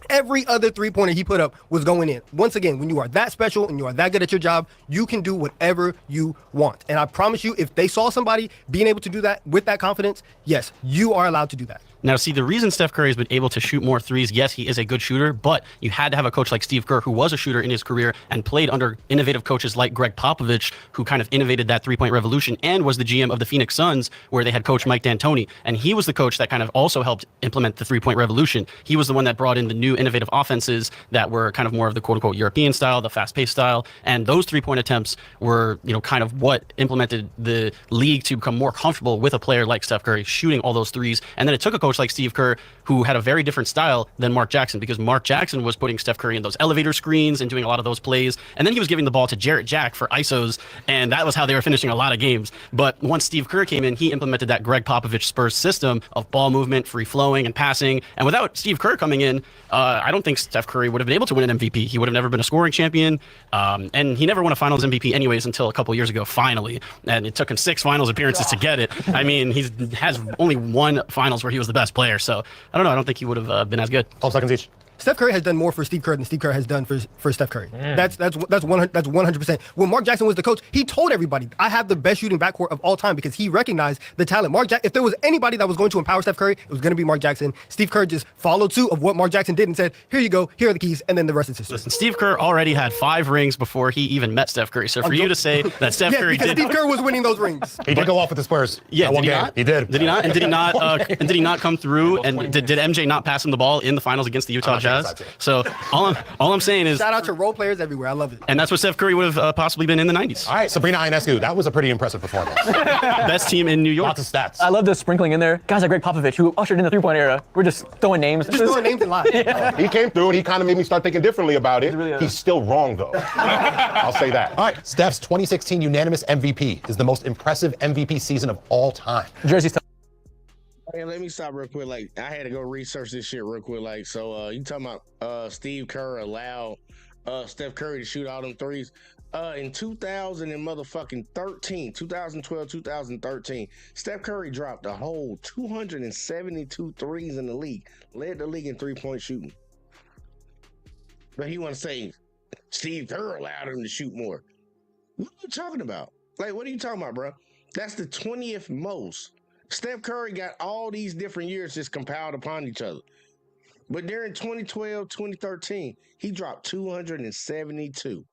Every other 3-pointer he put up was going in. Once again, when you are that special and you are that good at your job, you can do whatever you want. And I promise you, if they saw somebody being able to do that with that confidence, yes, you are allowed to do that. Now, see, the reason Steph Curry has been able to shoot more threes, yes, he is a good shooter, but you had to have a coach like Steve Kerr, who was a shooter in his career and played under innovative coaches like Greg Popovich, who kind of innovated that 3-point revolution and was the GM of the Phoenix Suns, where they had coach Mike D'Antoni. And he was the coach that kind of also helped implement the 3-point revolution. He was the one that brought in the new innovative offenses that were kind of more of the quote-unquote European style, the fast-paced style. And those 3-point attempts were, kind of what implemented the league to become more comfortable with a player like Steph Curry shooting all those threes. And then it took a coach like Steve Kerr, who had a very different style than Mark Jackson, because Mark Jackson was putting Steph Curry in those elevator screens and doing a lot of those plays. And then he was giving the ball to Jarrett Jack for ISOs, and that was how they were finishing a lot of games. But once Steve Kerr came in, he implemented that Greg Popovich Spurs system of ball movement, free flowing, and passing. And without Steve Kerr coming in, I don't think Steph Curry would have been able to win an MVP. He would have never been a scoring champion. And he never won a finals MVP anyways until a couple years ago, finally. And it took him 6 finals appearances to get it. I mean, he has only one finals where he was the best player. So I don't know. I don't think he would have been as good. 12 seconds each. Steph Curry has done more for Steve Kerr than Steve Kerr has done for Steph Curry. That's 100%. When Mark Jackson was the coach, he told everybody, "I have the best shooting backcourt of all time," because he recognized the talent. If there was anybody that was going to empower Steph Curry, it was going to be Mark Jackson. Steve Kerr just followed suit of what Mark Jackson did and said, "Here you go, here are the keys," and then the rest is history. Listen, Steve Kerr already had 5 rings before he even met Steph Curry. So for you to say that Steph Curry because did, Steve Kerr was winning those rings. He did go off with the Spurs. Yeah, did he game. not? He did. Did he not? And did he not? And did he not come through? And did MJ not pass him the ball in the finals against the Utah Jazz? So all I'm saying is, shout out to role players everywhere. I love it. And that's what Steph Curry would have possibly been in the 90s. All right, Sabrina Ionescu, that was a pretty impressive performance. Best team in New York. Lots of stats. I love the sprinkling in there. Guys like Greg Popovich, who ushered in the 3-point era. We're just throwing names. Just throwing names in line. He came through and he kind of made me start thinking differently about it. Really He's still wrong though. I'll say that. All right, Steph's 2016 unanimous MVP is the most impressive MVP season of all time. Jersey's Hey, let me stop real quick. Like, I had to go research this shit real quick. Like, so you talking about Steve Kerr allowed Steph Curry to shoot all them threes. In 2013, 2012, 2013, Steph Curry dropped a whole 272 threes in the league, led the league in 3-point shooting. But he want to say Steve Kerr allowed him to shoot more. What are you talking about? Like, what are you talking about, bro? That's the 20th most. Steph Curry got all these different years just compiled upon each other. But during 2012, 2013, he dropped 272.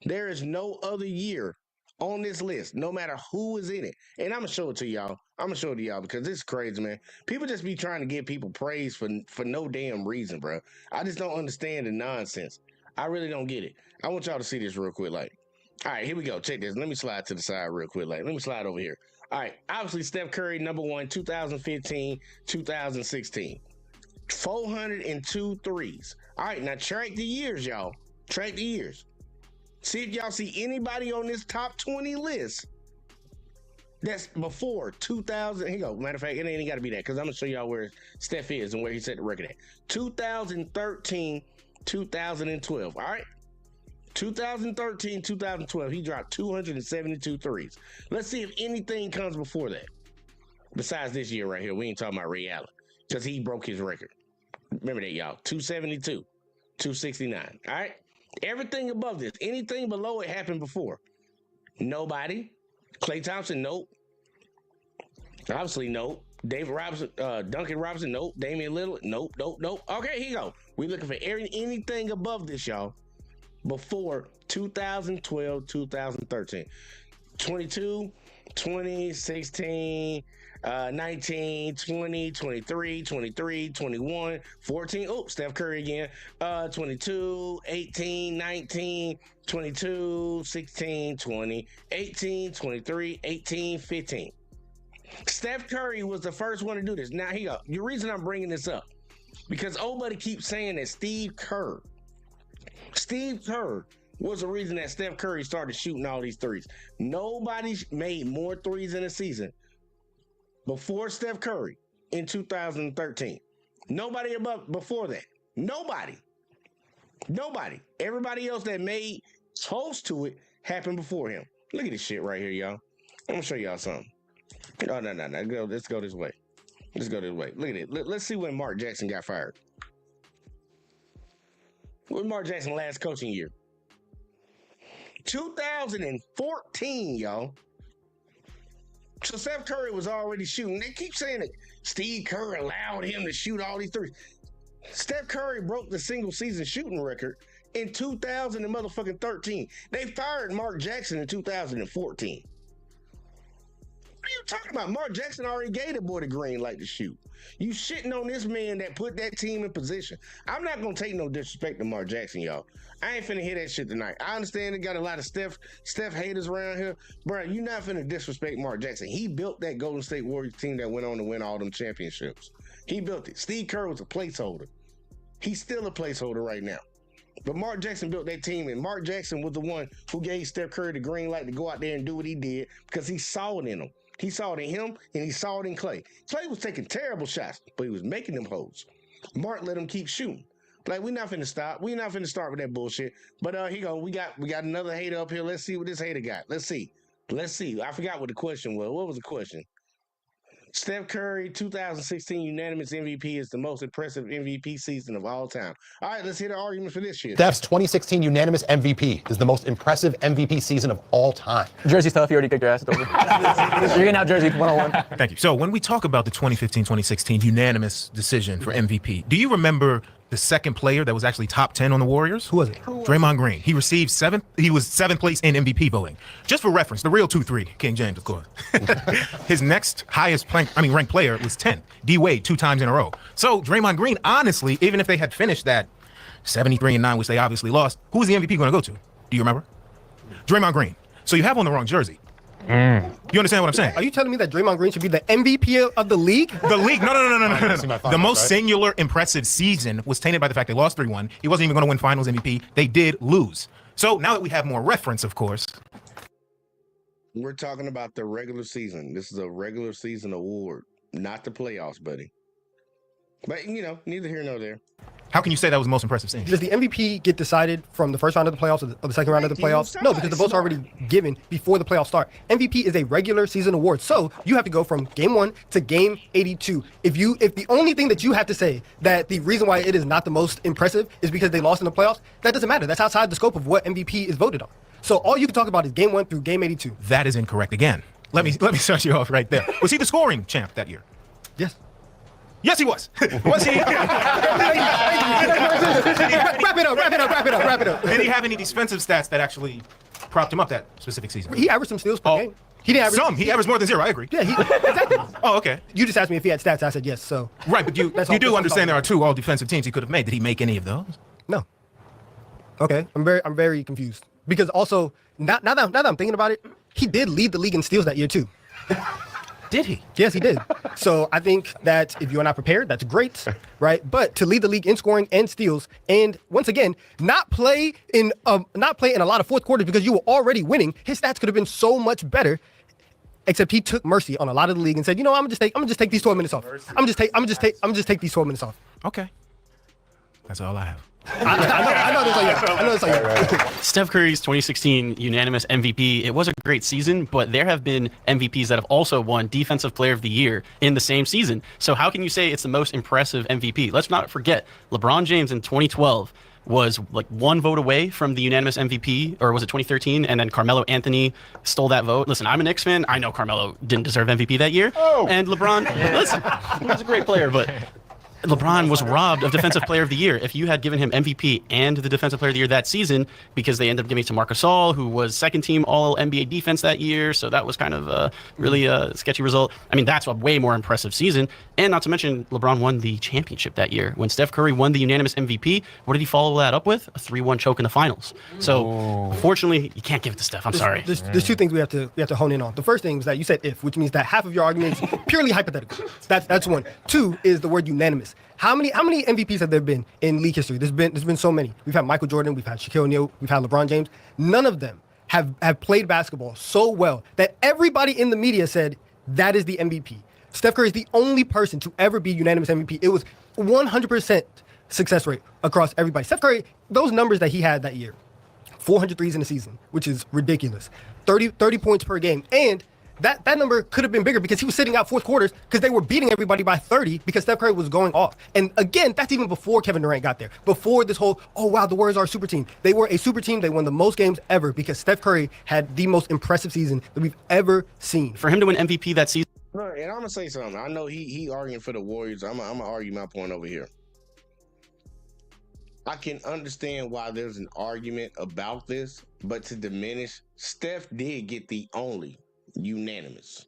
There is no other year on this list, no matter who is in it. And I'm going to show it to y'all. Because this is crazy, man. People just be trying to give people praise for no damn reason, bro. I just don't understand the nonsense. I really don't get it. I want y'all to see this real quick. Like, all right, here we go. Check this. Let me slide to the side real quick. Like, let me slide over here. All right, obviously Steph Curry, number 1, 2015, 2016. 402 threes. All right, now track the years, y'all. Track the years. See if y'all see anybody on this top 20 list that's before 2000. Here you go. Matter of fact, it ain't got to be that because I'm going to show y'all where Steph is and where he set the record at. 2013, 2012. All right? 2013, 2012, he dropped 272 threes. Let's see if anything comes before that. Besides this year right here, we ain't talking about Ray Allen because he broke his record. Remember that, y'all. 272, 269. All right? Everything above this, anything below it happened before. Nobody. Klay Thompson, nope. Obviously, nope. David Robinson, Duncan Robinson, nope. Damian Lillard, nope. Okay, here you go. We're looking for anything above this, y'all. Before 2012, 2013. 22, 20, 16, 19, 20, 23, 23, 21, 14. Oh, Steph Curry again. 22, 18, 19, 22, 16, 20, 18, 23, 18, 15. Steph Curry was the first one to do this. Now, here you go. The reason I'm bringing this up, because Obuddy keeps saying that Steve Kerr was the reason that Steph Curry started shooting all these threes. Nobody made more threes in a season before Steph Curry in 2013. Nobody before that. Nobody. Everybody else that made close to it happened before him. Look at this shit right here, y'all. I'm gonna show y'all something. No. Let's go this way. Look at it. Let's see when Mark Jackson got fired. When Mark Jackson last coaching year? 2014, y'all. So Steph Curry was already shooting. They keep saying that Steve Kerr allowed him to shoot all these threes. Steph Curry broke the single season shooting record in 2013. They fired Mark Jackson in 2014. What are you talking about? Mark Jackson already gave the boy the green light to shoot. You shitting on this man that put that team in position. I'm not going to take no disrespect to Mark Jackson, y'all. I ain't finna hear that shit tonight. I understand they got a lot of Steph haters around here. Bro, you not finna disrespect Mark Jackson. He built that Golden State Warriors team that went on to win all them championships. He built it. Steve Kerr was a placeholder. He's still a placeholder right now. But Mark Jackson built that team, and Mark Jackson was the one who gave Steph Curry the green light to go out there and do what he did because he saw it in him. He saw it in him, and he saw it in Klay. Klay was taking terrible shots, but he was making them holes. Mark let him keep shooting. Like, we're not finna stop. We're not finna start with that bullshit. But here you go. We got another hater up here. Let's see what this hater got. Let's see. I forgot what the question was. What was the question? Steph Curry, 2016 unanimous MVP is the most impressive MVP season of all time. All right, let's hear the argument for this shit. Steph's 2016 unanimous MVP is the most impressive MVP season of all time. Jersey stuff, you already kicked your ass. It's over. You're getting out Jersey 101. Thank you. So when we talk about the 2015-2016 unanimous decision for MVP, do you remember the second player that was actually top 10 on the Warriors? Who was it? Draymond Green. He received he was seventh place in MVP voting. Just for reference, the real 2-3, King James, of course. His next highest ranked player was 10. D Wade 2 times in a row. So Draymond Green, honestly, even if they had finished that 73-9, which they obviously lost, who was the MVP going to go to? Do you remember? Draymond Green. So you have on the wrong jersey. You understand what I'm saying? Are you telling me that Draymond Green should be the MVP of the league? The league? No. The most singular impressive season was tainted by the fact they lost 3-1. He wasn't even going to win finals MVP. They did lose. So now that we have more reference, of course. We're talking about the regular season. This is a regular season award, not the playoffs, buddy. But, neither here nor there. How can you say that was the most impressive season? Does the MVP get decided from the first round of the playoffs or the second round of the playoffs? No, because the votes are already given before the playoffs start. MVP is a regular season award, so you have to go from game 1 to game 82. If the only thing that you have to say that the reason why it is not the most impressive is because they lost in the playoffs, that doesn't matter. That's outside the scope of what MVP is voted on. So all you can talk about is game 1 through game 82. That is incorrect again. Let me start you off right there. Was he the scoring champ that year? Yes. Yes, he was. Was he? Wrap it up. Did he have any defensive stats that actually propped him up that specific season? He averaged some steals per game. He didn't average some. He averaged more than 0. I agree. Yeah, exactly. Oh, okay. You just asked me if he had stats. I said yes. So right, but you do understand there are 2 all-defensive teams he could have made. Did he make any of those? No. Okay, I'm very confused because also now that I'm thinking about it, he did lead the league in steals that year too. Did he? Yes, he did. So I think that if you're not prepared, that's great, right? But to lead the league in scoring and steals, and once again, not play in a lot of fourth quarters because you were already winning, his stats could have been so much better. Except he took mercy on a lot of the league and said, I'm gonna just take these 12 minutes off. I'm just take these 12 minutes off. Okay, that's all I have. I know this on you. Steph Curry's 2016 unanimous MVP, it was a great season, but there have been MVPs that have also won Defensive Player of the Year in the same season. So how can you say it's the most impressive MVP? Let's not forget, LeBron James in 2012 was like 1 vote away from the unanimous MVP, or was it 2013? And then Carmelo Anthony stole that vote. Listen, I'm a Knicks fan. I know Carmelo didn't deserve MVP that year. And LeBron, listen, he was a great player, but LeBron was robbed of Defensive Player of the Year. If you had given him MVP and the Defensive Player of the Year that season, because they ended up giving it to Marc Gasol, who was second team All NBA defense that year, so that was kind of a really sketchy result. I mean, that's a way more impressive season. And not to mention, LeBron won the championship that year. When Steph Curry won the unanimous MVP, what did he follow that up with? A 3-1 choke in the finals. So, unfortunately, you can't give it to Steph. I'm sorry. There's 2 things we have to hone in on. The first thing is that you said if, which means that half of your argument is purely hypothetical. That's one. 2 is the word unanimous. How many MVPs have there been in league history? There's been so many. We've had Michael Jordan, we've had Shaquille O'Neal, we've had LeBron James. None of them have played basketball so well that everybody in the media said that is the MVP. Steph Curry is the only person to ever be unanimous MVP. It was 100% success rate across everybody. Steph Curry, those numbers that he had that year, 400 threes in a season, which is ridiculous. 30 points per game. And that number could have been bigger because he was sitting out fourth quarters because they were beating everybody by 30 because Steph Curry was going off. And again, that's even before Kevin Durant got there. Before this whole, oh, wow, the Warriors are a super team. They were a super team. They won the most games ever because Steph Curry had the most impressive season that we've ever seen. For him to win MVP that season. Look, and I'm going to say something. I know he arguing for the Warriors. I'm going to argue my point over here. I can understand why there's an argument about this, but to diminish, Steph did get the only unanimous.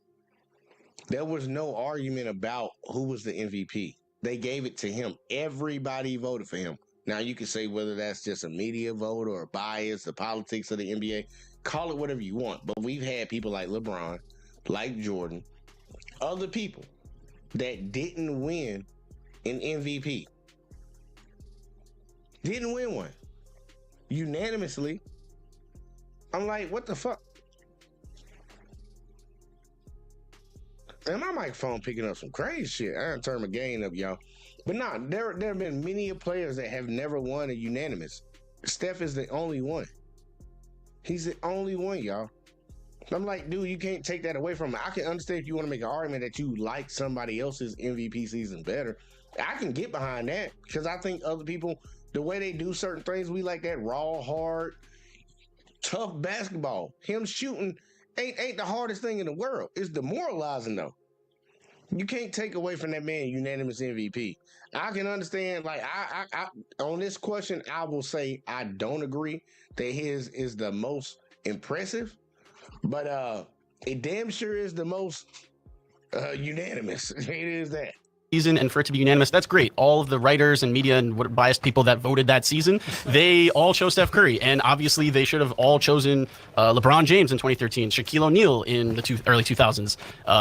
There was no argument about who was the MVP. They gave it to him. Everybody voted for him. Now, you can say whether that's just a media vote or a bias, the politics of the NBA. Call it whatever you want. But we've had people like LeBron, like Jordan, other people that didn't win an MVP. Didn't win one. Unanimously. I'm like, what the fuck? And my microphone picking up some crazy shit. I done turn my gain up, y'all. But nah, there have been many players that have never won a unanimous. Steph is the only one. He's the only one, y'all. I'm like, dude, you can't take that away from him. I can understand if you want to make an argument that you like somebody else's MVP season better. I can get behind that because I think other people, the way they do certain things, we like that raw, hard, tough basketball. Him shooting ain't the hardest thing in the world. It's demoralizing though. You can't take away from that man unanimous MVP. I can understand, like, I on this question, I will say I don't agree that his is the most impressive, but it damn sure is the most unanimous. It is that. Season, and for it to be unanimous, that's great. All of the writers and media and biased people that voted that season, they all chose Steph Curry, and obviously they should have all chosen LeBron James in 2013, Shaquille O'Neal in the early 2000s,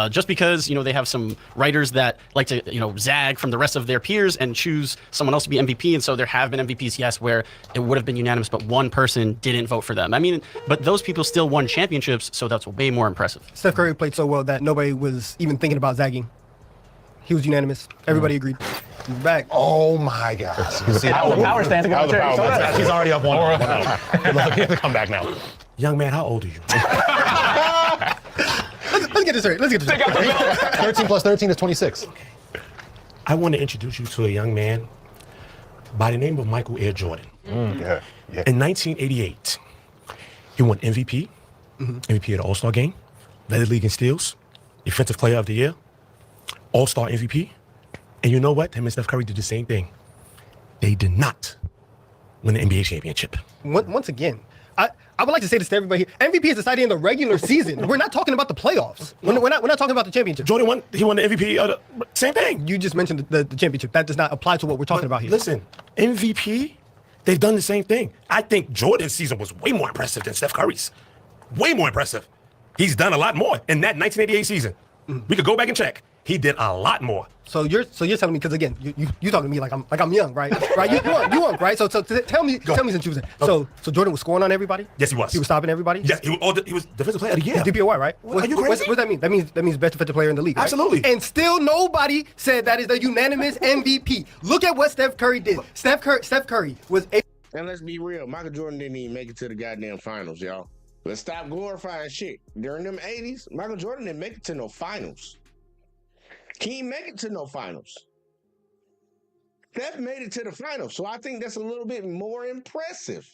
just because, you know, they have some writers that like to, you know, zag from the rest of their peers and choose someone else to be MVP, and so there have been MVPs, yes, where it would have been unanimous, but one person didn't vote for them. I mean, but those people still won championships, so that's way more impressive. Steph Curry played so well that nobody was even thinking about zagging. He was unanimous. Everybody agreed. He's back. Oh my gosh. Power stance. He's already up 1-0. Good luck. He has to come back now. Young man, how old are you? Let's get this straight. 13 plus 13 is 26. I want to introduce you to a young man by the name of Michael Air Jordan. Yeah. In 1988, he won MVP, MVP of the All-Star Game, led the league in steals, Defensive Player of the Year, All-Star MVP. And you know what? Him and Steph Curry did the same thing. They did not win the NBA championship. Once again, I would like to say this to everybody here. MVP is decided in the regular season. We're not talking about the playoffs. We're not talking about the championship. Jordan won. He won the MVP of the same thing. You just mentioned the championship. That does not apply to what we're talking about here. Listen, MVP, they've done the same thing. I think Jordan's season was way more impressive than Steph Curry's. Way more impressive. He's done a lot more in that 1988 season. We could go back and check. He did a lot more. So you're telling me, because again, you talking to me like I'm young, right? Right? You young, right? So tell me since you was so Jordan was scoring on everybody. Yes, he was. He was stopping everybody. Yes, he was defensive player of the year. He's DPOY, right? Are you crazy? What does that mean? That means best defensive player in the league. Right? Absolutely. And still nobody said that is the unanimous MVP. Look at what Steph Curry did. Steph Curry was a. And let's be real, Michael Jordan didn't even make it to the goddamn finals, y'all. Let's stop glorifying shit. During them 80s, Michael Jordan didn't make it to no finals. He didn't make it to no finals. Steph made it to the finals, so I think that's a little bit more impressive.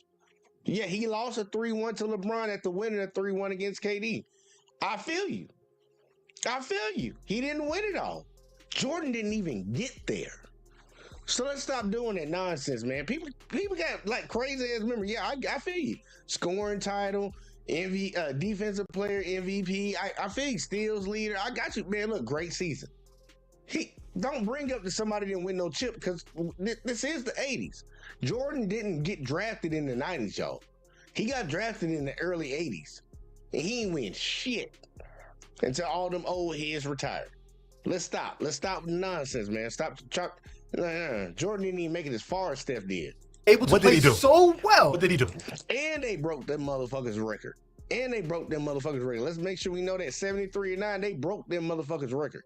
Yeah, he lost a 3-1 to LeBron after winning a 3-1 against KD. I feel you. He didn't win it all. Jordan didn't even get there. So let's stop doing that nonsense, man. People got like crazy ass memory. Yeah, I feel you. Scoring title, defensive player, MVP. I feel you. Steals leader. I got you, man. Look, great season. Don't bring up that somebody didn't win no chip because this is the 80s. Jordan didn't get drafted in the 90s, y'all. He got drafted in the early 80s. And he ain't win shit until all them old heads retired. Let's stop. Let's stop the nonsense, man. Stop. Jordan didn't even make it as far as Steph did. Able to play so well. What did he do? And they broke them motherfuckers' record. Let's make sure we know that 73-9, they broke them motherfuckers' record.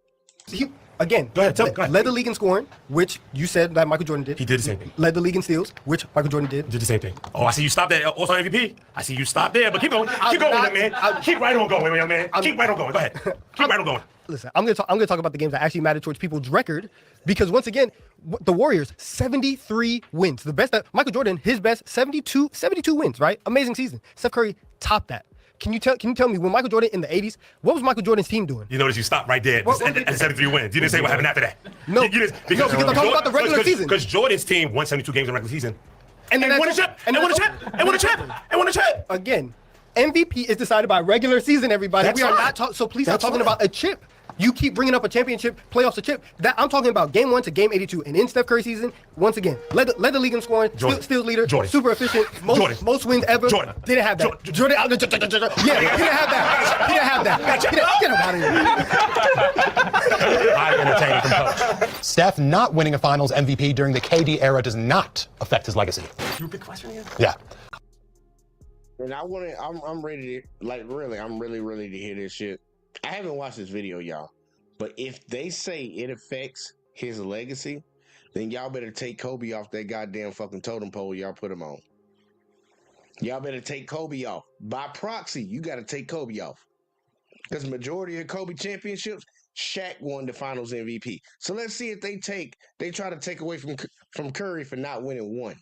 He, again, Go ahead. led the league in scoring, which you said that Michael Jordan did. He did the same thing. Led the league in steals, which Michael Jordan did. Did the same thing. Oh, I see you stopped there. Also MVP. I see you stopped there, but keep going. Keep going, man. Keep right on going, young man. Keep right on going. Go ahead. Keep right on going. Listen, I'm gonna talk about the games that actually matter towards people's record, because once again, the Warriors 73 wins, the best that Michael Jordan, his best 72 wins, right? Amazing season. Steph Curry topped that. Can you tell me when Michael Jordan in the 80s, what was Michael Jordan's team doing? You notice you stopped right there at 73 wins. You didn't say what happened after that. No, because I'm talking about the regular season. Because Jordan's team won 72 games in the regular season. And won a chip. And won a chip. Again, MVP is decided by regular season, everybody. That's we are fine. not so please stop That's talking fine. about a chip. You keep bringing up a championship, playoffs a chip. That I'm talking about game 1 to game 82. And in Steph Curry season, once again, led the league in scoring, steals leader, super efficient, most wins ever. Didn't have that. Jordan, yeah, he didn't have that. He didn't have that. Get him out of here. I'm entertaining from Coach. Steph not winning a Finals MVP during the KD era does not affect his legacy. You repeat the question again? Yeah. And I'm ready to, like, really, I'm really ready to hear this shit. I haven't watched this video, y'all. But if they say it affects his legacy, then y'all better take Kobe off that goddamn fucking totem pole y'all put him on. Y'all better take Kobe off. By proxy, you got to take Kobe off. Because majority of Kobe championships, Shaq won the Finals MVP. So let's see if they try to take away from Curry for not winning one.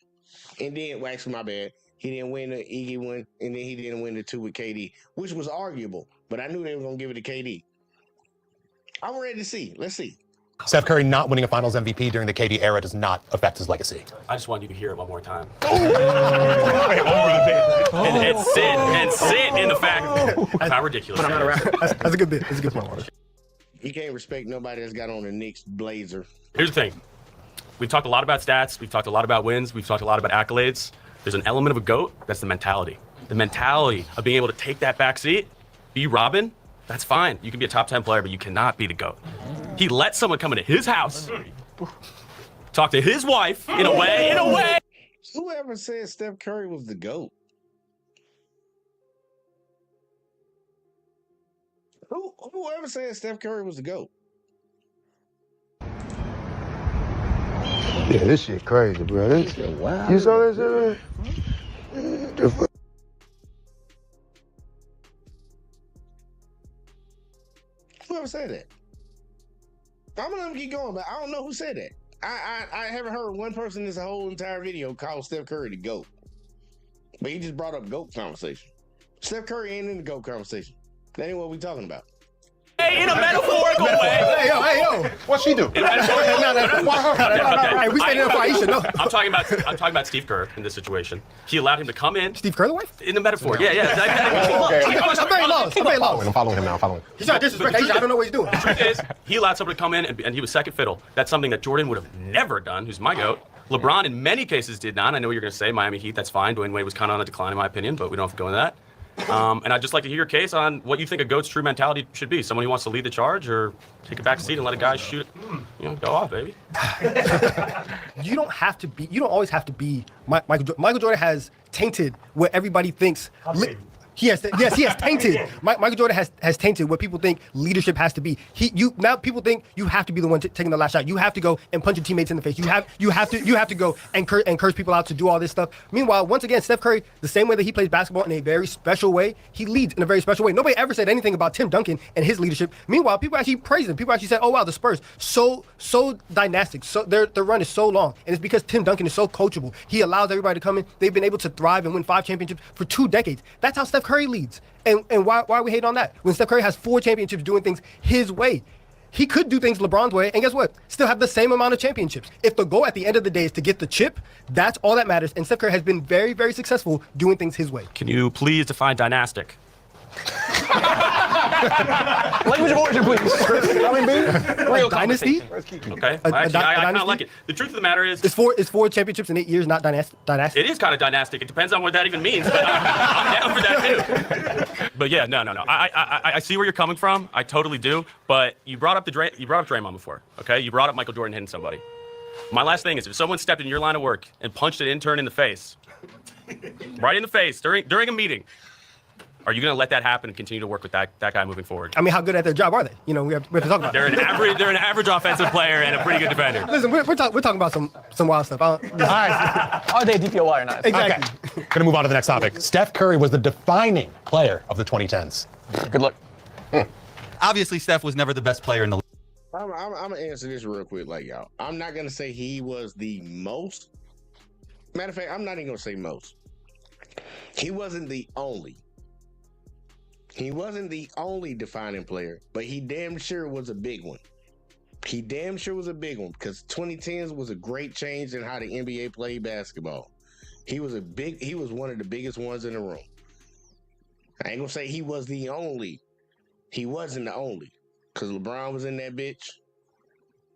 And then, well, actually, my bad. He didn't win the Iggy one, and then he didn't win the 2 with KD, which was arguable. But I knew they were going to give it to KD. I'm ready to see. Let's see. Steph Curry not winning a Finals MVP during the KD era does not affect his legacy. I just wanted you to hear it one more time. And sit in the fact of how ridiculous. That's a good bit. That's a good point. You can't respect nobody that's got on a Knicks blazer. Here's the thing. We've talked a lot about stats. We've talked a lot about wins. We've talked a lot about accolades. There's an element of a GOAT. That's the mentality. The mentality of being able to take that back seat, be Robin, that's fine. You can be a top 10 player, but you cannot be the GOAT. He let someone come into his house, talk to his wife in a way. Whoever said Steph Curry was the GOAT? Whoever said Steph Curry was the GOAT? Yeah, this shit crazy, bro. This shit wild. You saw that shit, man? Whoever said that? I'm gonna let him keep going, but I don't know who said that. I haven't heard one person in this whole entire video call Steph Curry the GOAT. But he just brought up GOAT conversation. Steph Curry ain't in the GOAT conversation. That ain't what we talking about. Hey, in a metaphorical way. Hey, yo. What's she do? Hey, we standing up for Aisha. No. I'm talking about Steve Kerr in this situation. He allowed him to come in. Steve Kerr, the wife? In the metaphor, yeah. I'm very lost. I'm following him now. He's not disrespecting Aisha. I don't know what he's doing. The truth is, he allowed someone to come in and he was second fiddle. That's something that Jordan would have never done, who's my GOAT. LeBron in many cases did not. I know what you're going to say, Miami Heat, that's fine. Dwayne Wade was kind of on a decline in my opinion, but we don't have to go into that. And I'd just like to hear your case on what you think a GOAT's true mentality should be. Someone who wants to lead the charge or take a back seat and let a guy shoot it, go off, baby. You don't always have to be Michael Jordan has tainted what everybody thinks. He has tainted. Michael Jordan has tainted what people think leadership has to be. Now people think you have to be the one taking the last shot. You have to go and punch your teammates in the face. You have to go and curse people out to do all this stuff. Meanwhile, once again, Steph Curry, the same way that he plays basketball in a very special way, he leads in a very special way. Nobody ever said anything about Tim Duncan and his leadership. Meanwhile, people actually praise him. People actually said, "Oh wow, the Spurs so dynastic. So their run is so long, and it's because Tim Duncan is so coachable. He allows everybody to come in. They've been able to thrive and win 5 championships for 2 decades. That's how Steph Curry leads. And why are we hating on that? When Steph Curry has 4 championships doing things his way. He could do things LeBron's way, and guess what? Still have the same amount of championships. If the goal at the end of the day is to get the chip, that's all that matters. And Steph Curry has been very, very successful doing things his way. Can you please define dynastic? Language of origin, please. Real dynasty? Okay, I kind of like it. The truth of the matter is, it's 4 championships in 8 years, not dynastic. It is kind of dynastic. It depends on what that even means. But I'm down for that too. But yeah, no. I see where you're coming from. I totally do. But you brought up Draymond before. Okay, you brought up Michael Jordan hitting somebody. My last thing is, if someone stepped in your line of work and punched an intern in the face, right in the face during a meeting, are you going to let that happen and continue to work with that guy moving forward? I mean, how good at their job are they? You know, we have to talk about They're an average offensive player and a pretty good defender. Listen, we're talking about some wild stuff. All right. Are they DPOY or not? Exactly. Okay. Gonna move on to the next topic. Steph Curry was the defining player of the 2010s. Good luck. Obviously, Steph was never the best player in the league. I'm gonna answer this real quick, like y'all. I'm not gonna say he was the most. Matter of fact, I'm not even gonna say most. He wasn't the only. He wasn't the only defining player, but he damn sure was a big one. He damn sure was a big one because 2010s was a great change in how the NBA played basketball. He was one of the biggest ones in the room. I ain't gonna say he was the only. He wasn't the only because LeBron was in that bitch.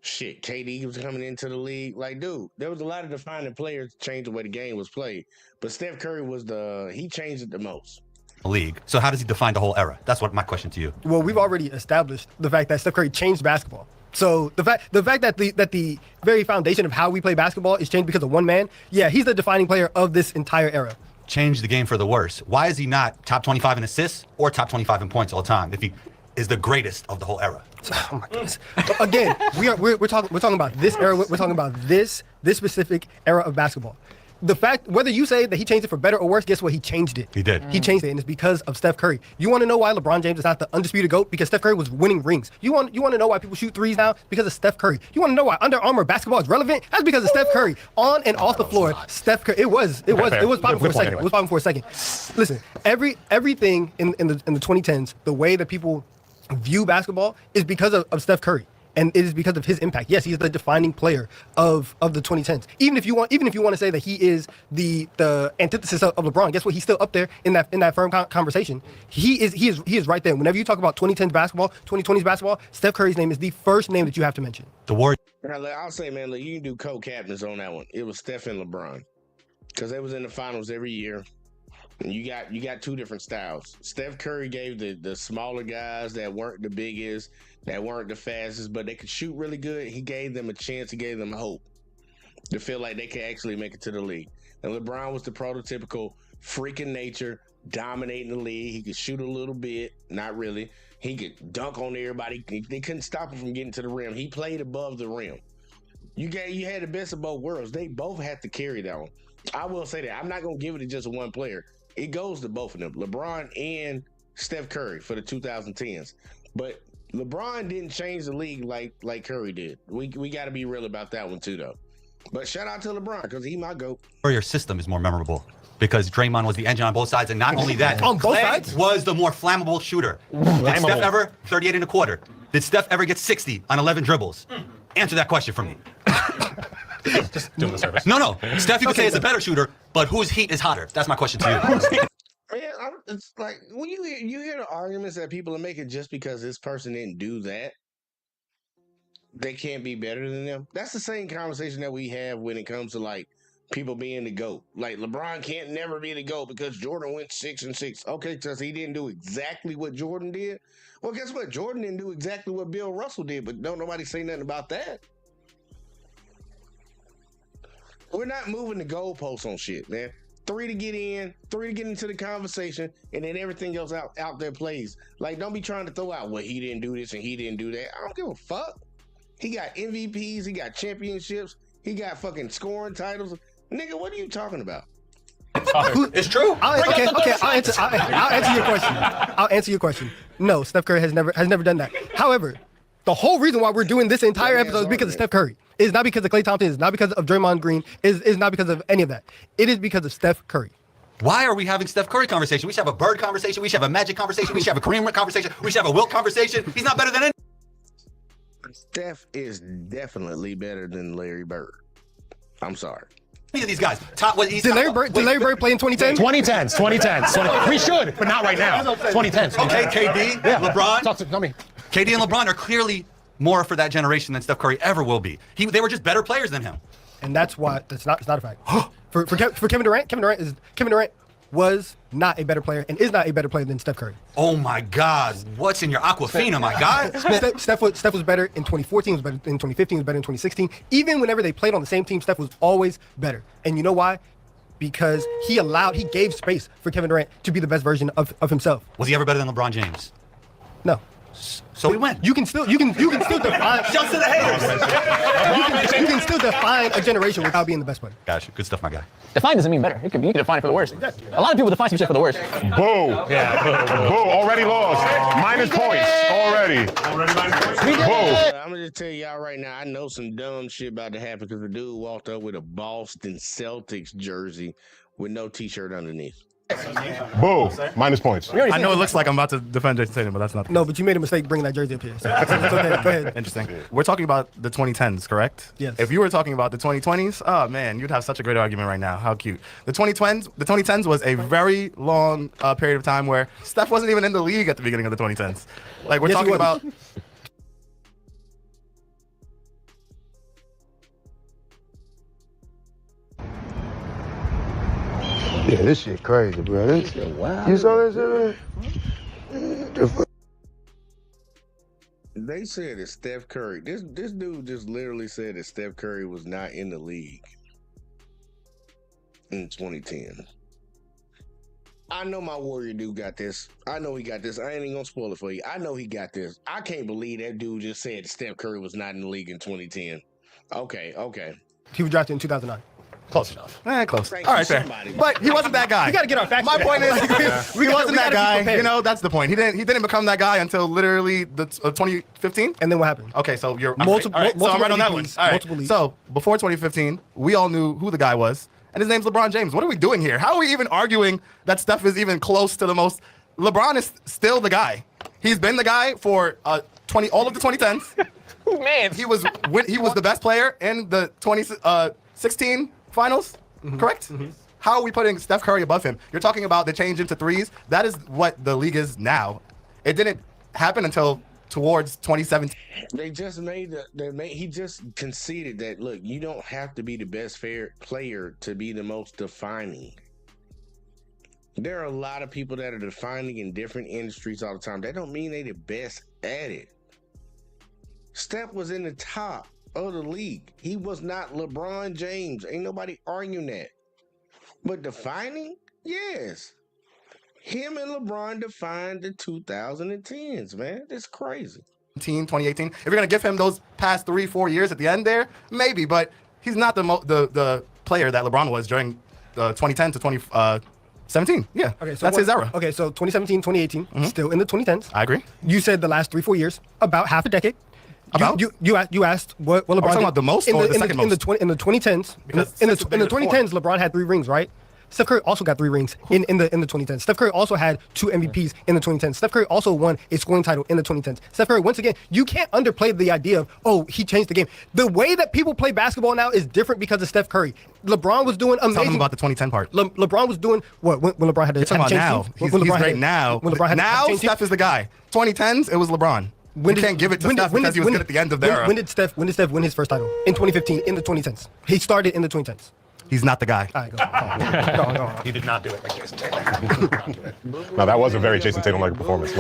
Shit, KD was coming into the league. Like, dude, there was a lot of defining players to change the way the game was played, but Steph Curry he changed it the most. League. So how does he define the whole era? That's what my question to you. Well, we've already established the fact that Steph Curry changed basketball. So the fact that the very foundation of how we play basketball is changed because of one man, yeah, he's the defining player of this entire era. Changed the game for the worse. Why is he not top 25 in assists or top 25 in points all the time if he is the greatest of the whole era? Oh my goodness. Again, we're talking about this era. We're talking about this specific era of basketball. The fact, whether you say that he changed it for better or worse, guess what? He changed it. He did. He changed it, and it's because of Steph Curry. You want to know why LeBron James is not the undisputed GOAT? Because Steph Curry was winning rings. You want to know why people shoot threes now? Because of Steph Curry. You want to know why Under Armour basketball is relevant? That's because of Steph Curry. On and off the floor, Steph Curry. It was popping for a second. It was popping for a second. Listen, everything in the 2010s, the way that people view basketball is because of Steph Curry. And it is because of his impact. Yes, he is the defining player of the 2010s. Even if you want to say that he is the antithesis of LeBron, guess what? He's still up there in that firm conversation. He is right there. Whenever you talk about 2010s basketball, 2020s basketball, Steph Curry's name is the first name that you have to mention. The Warriors. I'll say, man, look, you can do co-captains on that one. It was Steph and LeBron because they was in the finals every year. And you got 2 different styles. Steph Curry gave the smaller guys that weren't the biggest, that weren't the fastest, but they could shoot really good. He gave them a chance. He gave them hope to feel like they could actually make it to the league. And LeBron was the prototypical freaking nature, dominating the league. He could shoot a little bit, not really. He could dunk on everybody. They couldn't stop him from getting to the rim. He played above the rim. You had the best of both worlds. They both had to carry that one. I will say that. I'm not going to give it to just one player. It goes to both of them, LeBron and Steph Curry for the 2010s. But LeBron didn't change the league like Curry did. We got to be real about that one too, though. But shout out to LeBron because he my GOAT. Warrior system is more memorable because Draymond was the engine on both sides, and not only that, on both sides was the more flammable shooter. Did Steph ever 38 and a quarter? Did Steph ever get 60 on 11 dribbles? Answer that question for me. Just doing the service. No. Steph, you could say is a better shooter, but whose heat is hotter? That's my question to you. Man, it's like when you hear the arguments that people are making just because this person didn't do that, they can't be better than them. That's the same conversation that we have when it comes to like people being the GOAT. Like LeBron can't never be the GOAT because Jordan went 6-6. Okay, because he didn't do exactly what Jordan did. Well, guess what? Jordan didn't do exactly what Bill Russell did, but don't nobody say nothing about that. We're not moving the goalposts on shit, man. 3 to get in, 3 to get into the conversation, and then everything else out there plays. Like, don't be trying to throw out, well, he didn't do this and he didn't do that. I don't give a fuck. He got MVPs, he got championships, he got fucking scoring titles. Nigga, what are you talking about? It's true. I'll answer your question. I'll answer your question. No, Steph Curry has never done that. However, the whole reason why we're doing this entire episode is because of Steph Curry. It's not because of Klay Thompson. It's not because of Draymond Green. It's not because of any of that. It is because of Steph Curry. Why are we having Steph Curry conversation? We should have a Bird conversation. We should have a Magic conversation. We should have a Kareem conversation. We should have a Wilt conversation. He's not better than any. Steph is definitely better than Larry Bird. I'm sorry. Any of these guys. Did Larry Bird play in 2010? 2010s. We should, but not right now. 2010s. Okay, KD, Yeah. LeBron. Tell me. KD and LeBron are clearly more for that generation than Steph Curry ever will be. They were just better players than him. And that's why it's not a fact. for Kevin Durant, Kevin Durant was not a better player and is not a better player than Steph Curry. Oh my God, what's in your Aquafina, my guy? Steph was better in 2014, was better in 2015, was better in 2016. Even whenever they played on the same team, Steph was always better. And you know why? Because he gave space for Kevin Durant to be the best version of himself. Was he ever better than LeBron James? No. So we win. You can still define. Shouts to the haters. You can still define a generation without being the best player. Gotcha. Good stuff, my guy. Define doesn't mean better. You can define it for the worst. A lot of people define some shit for the worst. Boo. Yeah. Boo. Already lost. Minus points. Already. Boo. I'm gonna just tell y'all right now, I know some dumb shit about to happen because the dude walked up with a Boston Celtics jersey with no t-shirt underneath. Boo. Minus points. I know it looks like I'm about to defend Jason Tatum, but that's not. No, but you made a mistake bringing that jersey up here. So it's okay. Go ahead. Interesting. We're talking about the 2010s, correct? Yes. If you were talking about the 2020s, oh man, you'd have such a great argument right now. How cute. The 2010s was a very long period of time where Steph wasn't even in the league at the beginning of the 2010s. Like we're Yes, he talking about. Yeah, this shit crazy, bro. This shit wild. You saw that shit? They said that Steph Curry, this dude just literally said that Steph Curry was not in the league in 2010. I know my Warrior dude got this. I know he got this. I ain't even gonna spoil it for you. I know he got this. I can't believe that dude just said Steph Curry was not in the league in 2010. Okay. He was drafted in 2009. Close enough. Close. Thank All you, right, fair. somebody. But he wasn't that guy. We gotta get our facts. My straight. point is, he wasn't that gotta be guy. prepared. You know, that's the point. He didn't become that guy until literally the 2015. And then what happened? Okay, so you're Multiple- all right, so I'm right on that one. MVPs, All right. multiple leagues. So before 2015, we all knew who the guy was, and his name's LeBron James. What are we doing here? How are we even arguing that Steph is even close to the most? LeBron is still the guy. He's been the guy for all of the 2010s. Man. He was the best player in the 2016 finals. Correct? How are we putting Steph Curry above him? You're talking about the change into threes. That is what the league is now. It didn't happen until towards 2017. They just he just conceded that, look, you don't have to be the best player to be the most defining. There are a lot of people that are defining in different industries all the time. That don't mean they the best at it. Steph was in the top of the league. He was not LeBron James. Ain't nobody arguing that. But defining? Yes. Him and LeBron defined the 2010s, man. That's crazy. 2018. If you're going to give him those past 3-4 years at the end there, maybe, but he's not the player that LeBron was during 2010 to 2017. Yeah, Okay, so that's his era. Okay, so 2017, 2018, still in the 2010s. I agree. You said the last 3-4 years, about half a decade. About? You asked what LeBron talking did. about the most or the second most? In the 2010s. Because In the Steph's been there 2010s, LeBron had 3 rings, right? Steph Curry also got 3 rings in the 2010s. Steph Curry also had 2 MVPs in the 2010s. Steph Curry also won a scoring title in the 2010s. Steph Curry, once again, you can't underplay the idea of, oh, he changed the game. The way that people play basketball now is different because of Steph Curry. LeBron was doing amazing. Tell him about the 2010 part. LeBron was doing what when LeBron had to You're talking about now. He's great now. Now Steph is the guy. 2010s, it was LeBron. You can't give it to Steph because he was good at the end of the era. When did Steph win his first title? In 2015, in the 2010s. He started in the 2010s. He's not the guy. All right, go on. He did not do it like Jason Tatum. No, that was a very Jason Tatum-like performance.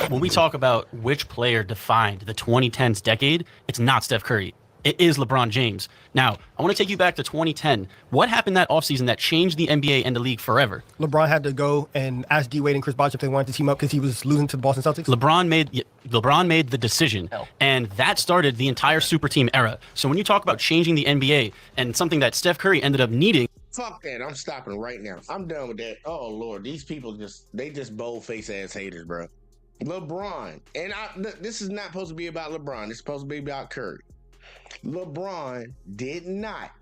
When we talk about which player defined the 2010s decade, it's not Steph Curry. It is LeBron James. Now, I want to take you back to 2010. What happened that offseason that changed the NBA and the league forever? LeBron had to go and ask D Wade and Chris Bosh if they wanted to team up because he was losing to the Boston Celtics. LeBron made the decision, and that started the entire super team era. So when you talk about changing the NBA and something that Steph Curry ended up needing, Fuck that. I'm stopping right now. I'm done with that. Oh, Lord. These people just bold-faced ass haters, bro. LeBron. And this is not supposed to be about LeBron. It's supposed to be about Curry. LeBron did not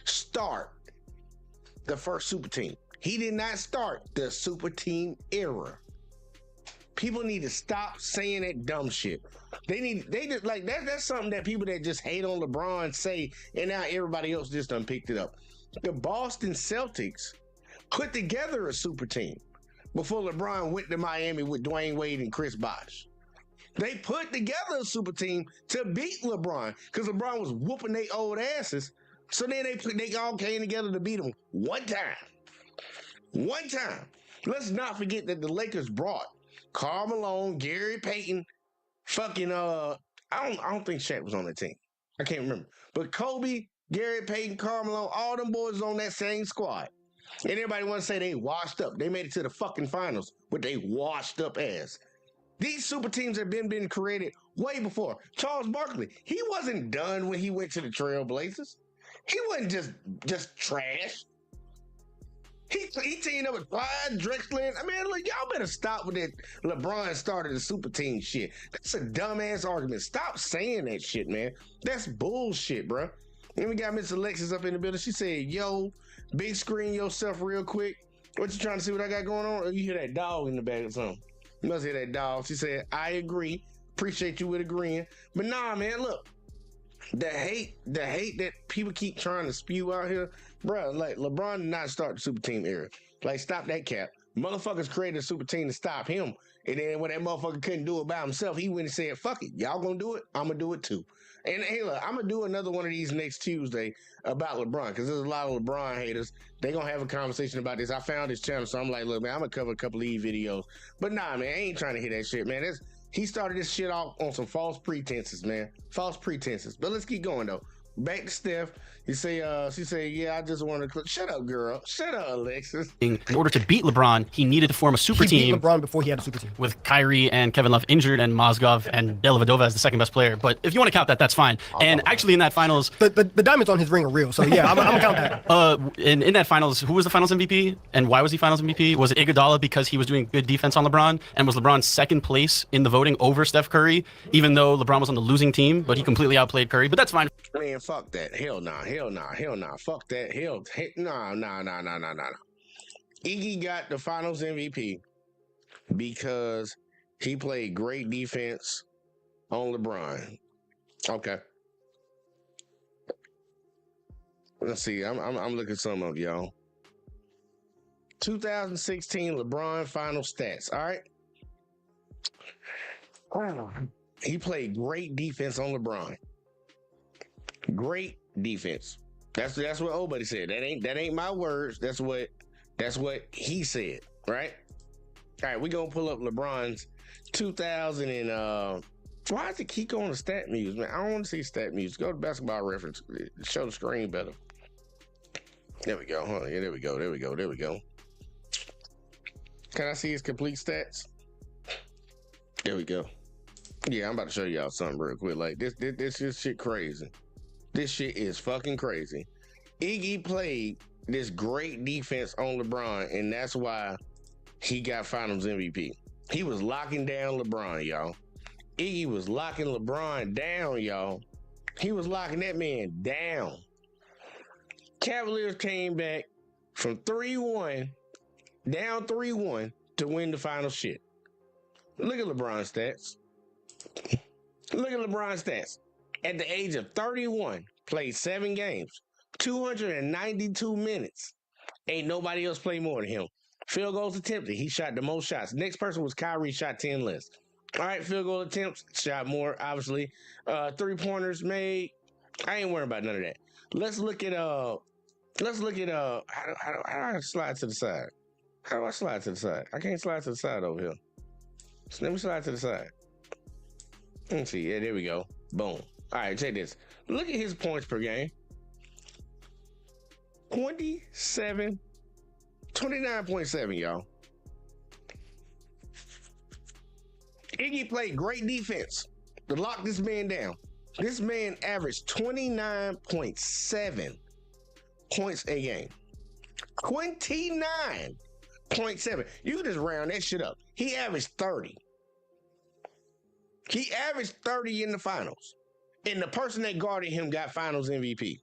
start the first super team. He did not start the super team era. People need to stop saying that dumb shit. That's something that people that just hate on LeBron say, and now everybody else just done picked it up. The Boston Celtics put together a super team before LeBron went to Miami with Dwayne Wade and Chris Bosh. They put together a super team to beat LeBron because LeBron was whooping their old asses. So then they all came together to beat him one time. One time. Let's not forget that the Lakers brought Karl Malone, Gary Payton, fucking I don't think Shaq was on that team. I can't remember. But Kobe, Gary Payton, Karl Malone, all them boys on that same squad. And everybody want to say they washed up. They made it to the fucking finals with they washed up ass. These super teams have been created way before. Charles Barkley, he wasn't done when he went to the Trail Blazers. He wasn't just trash. He teamed up with Clyde Drexler. I mean, look, y'all better stop with that LeBron started the super team shit. That's a dumbass argument. Stop saying that shit, man. That's bullshit, bro. And we got Miss Alexis up in the building. She said, yo, big screen yourself real quick. What you trying to see what I got going on? Or you hear that dog in the back or something? You must hear that dog. She said, I agree. Appreciate you with agreeing. But nah, man, look. The hate that people keep trying to spew out here, bro. Like, LeBron did not start the super team era. Like, stop that cap. Motherfuckers created a super team to stop him. And then when that motherfucker couldn't do it by himself, he went and said, fuck it. Y'all gonna do it? I'm gonna do it too. And hey, look, I'm gonna do another one of these next Tuesday about LeBron, because there's a lot of LeBron haters. They gonna have a conversation about this. I found this channel, so I'm like, look, man, I'm gonna cover a couple of these videos. But nah, man, I ain't trying to hear that shit, man. He started this shit off on some false pretenses, man. False pretenses. But let's keep going, though. Back to Steph. She say, yeah, I just want to... Shut up, girl. Shut up, Alexis. In order to beat LeBron, he needed to form a super team. He beat LeBron before he had a super team. With Kyrie and Kevin Love injured and Mozgov and Dellavedova as the second best player. But if you want to count that, that's fine. And actually in that finals... The diamonds on his ring are real, so yeah, I'm going to count that. In that finals, who was the finals MVP? And why was he finals MVP? Was it Iguodala because he was doing good defense on LeBron? And was LeBron second place in the voting over Steph Curry, even though LeBron was on the losing team, but he completely outplayed Curry? But that's fine. Man, fuck that. Hell nah. Fuck that. Nah. Iggy got the finals MVP because he played great defense on LeBron. Okay. Let's see. I'm looking some up, y'all. 2016 LeBron final stats. All right. He played great defense on LeBron. Great defense. That's what Obody said. That ain't my words. That's what he said. Right. All right. We gonna pull up LeBron's 2000 and why does it keep going to stat news, man? I don't want to see stat news. Go to Basketball Reference. Show the screen better. There we go. Huh? Yeah, there we go. Can I see his complete stats? There we go. Yeah, I'm about to show y'all something real quick. Like this shit crazy. This shit is fucking crazy. Iggy played this great defense on LeBron, and that's why he got Finals MVP. He was locking down LeBron, y'all. Iggy was locking LeBron down, y'all. He was locking that man down. Cavaliers came back from 3-1, down 3-1 to win the final shit. Look at LeBron's stats. At the age of 31, played 7 games, 292 minutes. Ain't nobody else played more than him. Field goals attempted, he shot the most shots. Next person was Kyrie, shot 10 less. All right, field goal attempts, shot more, obviously. 3-pointers made. I ain't worried about none of that. Let's look at how do I slide to the side? How do I slide to the side? I can't slide to the side over here. So let me slide to the side. Let's see. Yeah, there we go. Boom. All right, check this. Look at his points per game. 29.7, y'all. Iggy played great defense to lock this man down. This man averaged 29.7 points a game. 29.7. You can just round that shit up. He averaged 30. He averaged 30 in the finals. And the person that guarded him got finals MVP.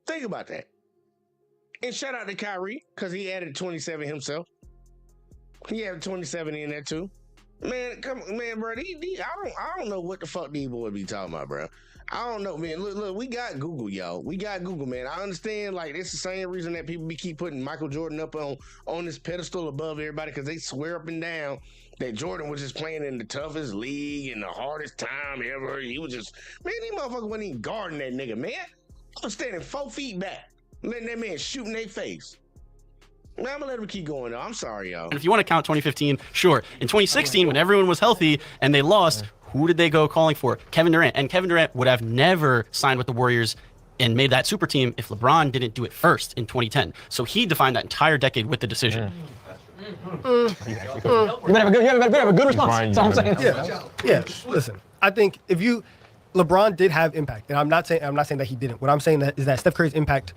Think about that. And shout out to Kyrie, because he added 27 himself. He added 27 in there too. Man, come on, man, bro. I don't know what the fuck these boys be talking about, bro. I don't know, man. Look, we got Google, y'all. We got Google, man. I understand, like, it's the same reason that people keep putting Michael Jordan up on this pedestal above everybody, because they swear up and down that Jordan was just playing in the toughest league and the hardest time ever. He was just, man, these motherfuckers wasn't even guarding that nigga, man. I was standing 4 feet back, letting that man shoot in their face. Man, I'm gonna let him keep going, though. I'm sorry, y'all. And if you want to count 2015, sure. In 2016, when everyone was healthy and they lost, who did they go calling for? Kevin Durant. And Kevin Durant would have never signed with the Warriors and made that super team if LeBron didn't do it first in 2010. So he defined that entire decade with the decision. You better have a good response. That's all I'm saying. Yeah. Listen, I think LeBron did have impact, and I'm not saying that he didn't. What I'm saying is that Steph Curry's impact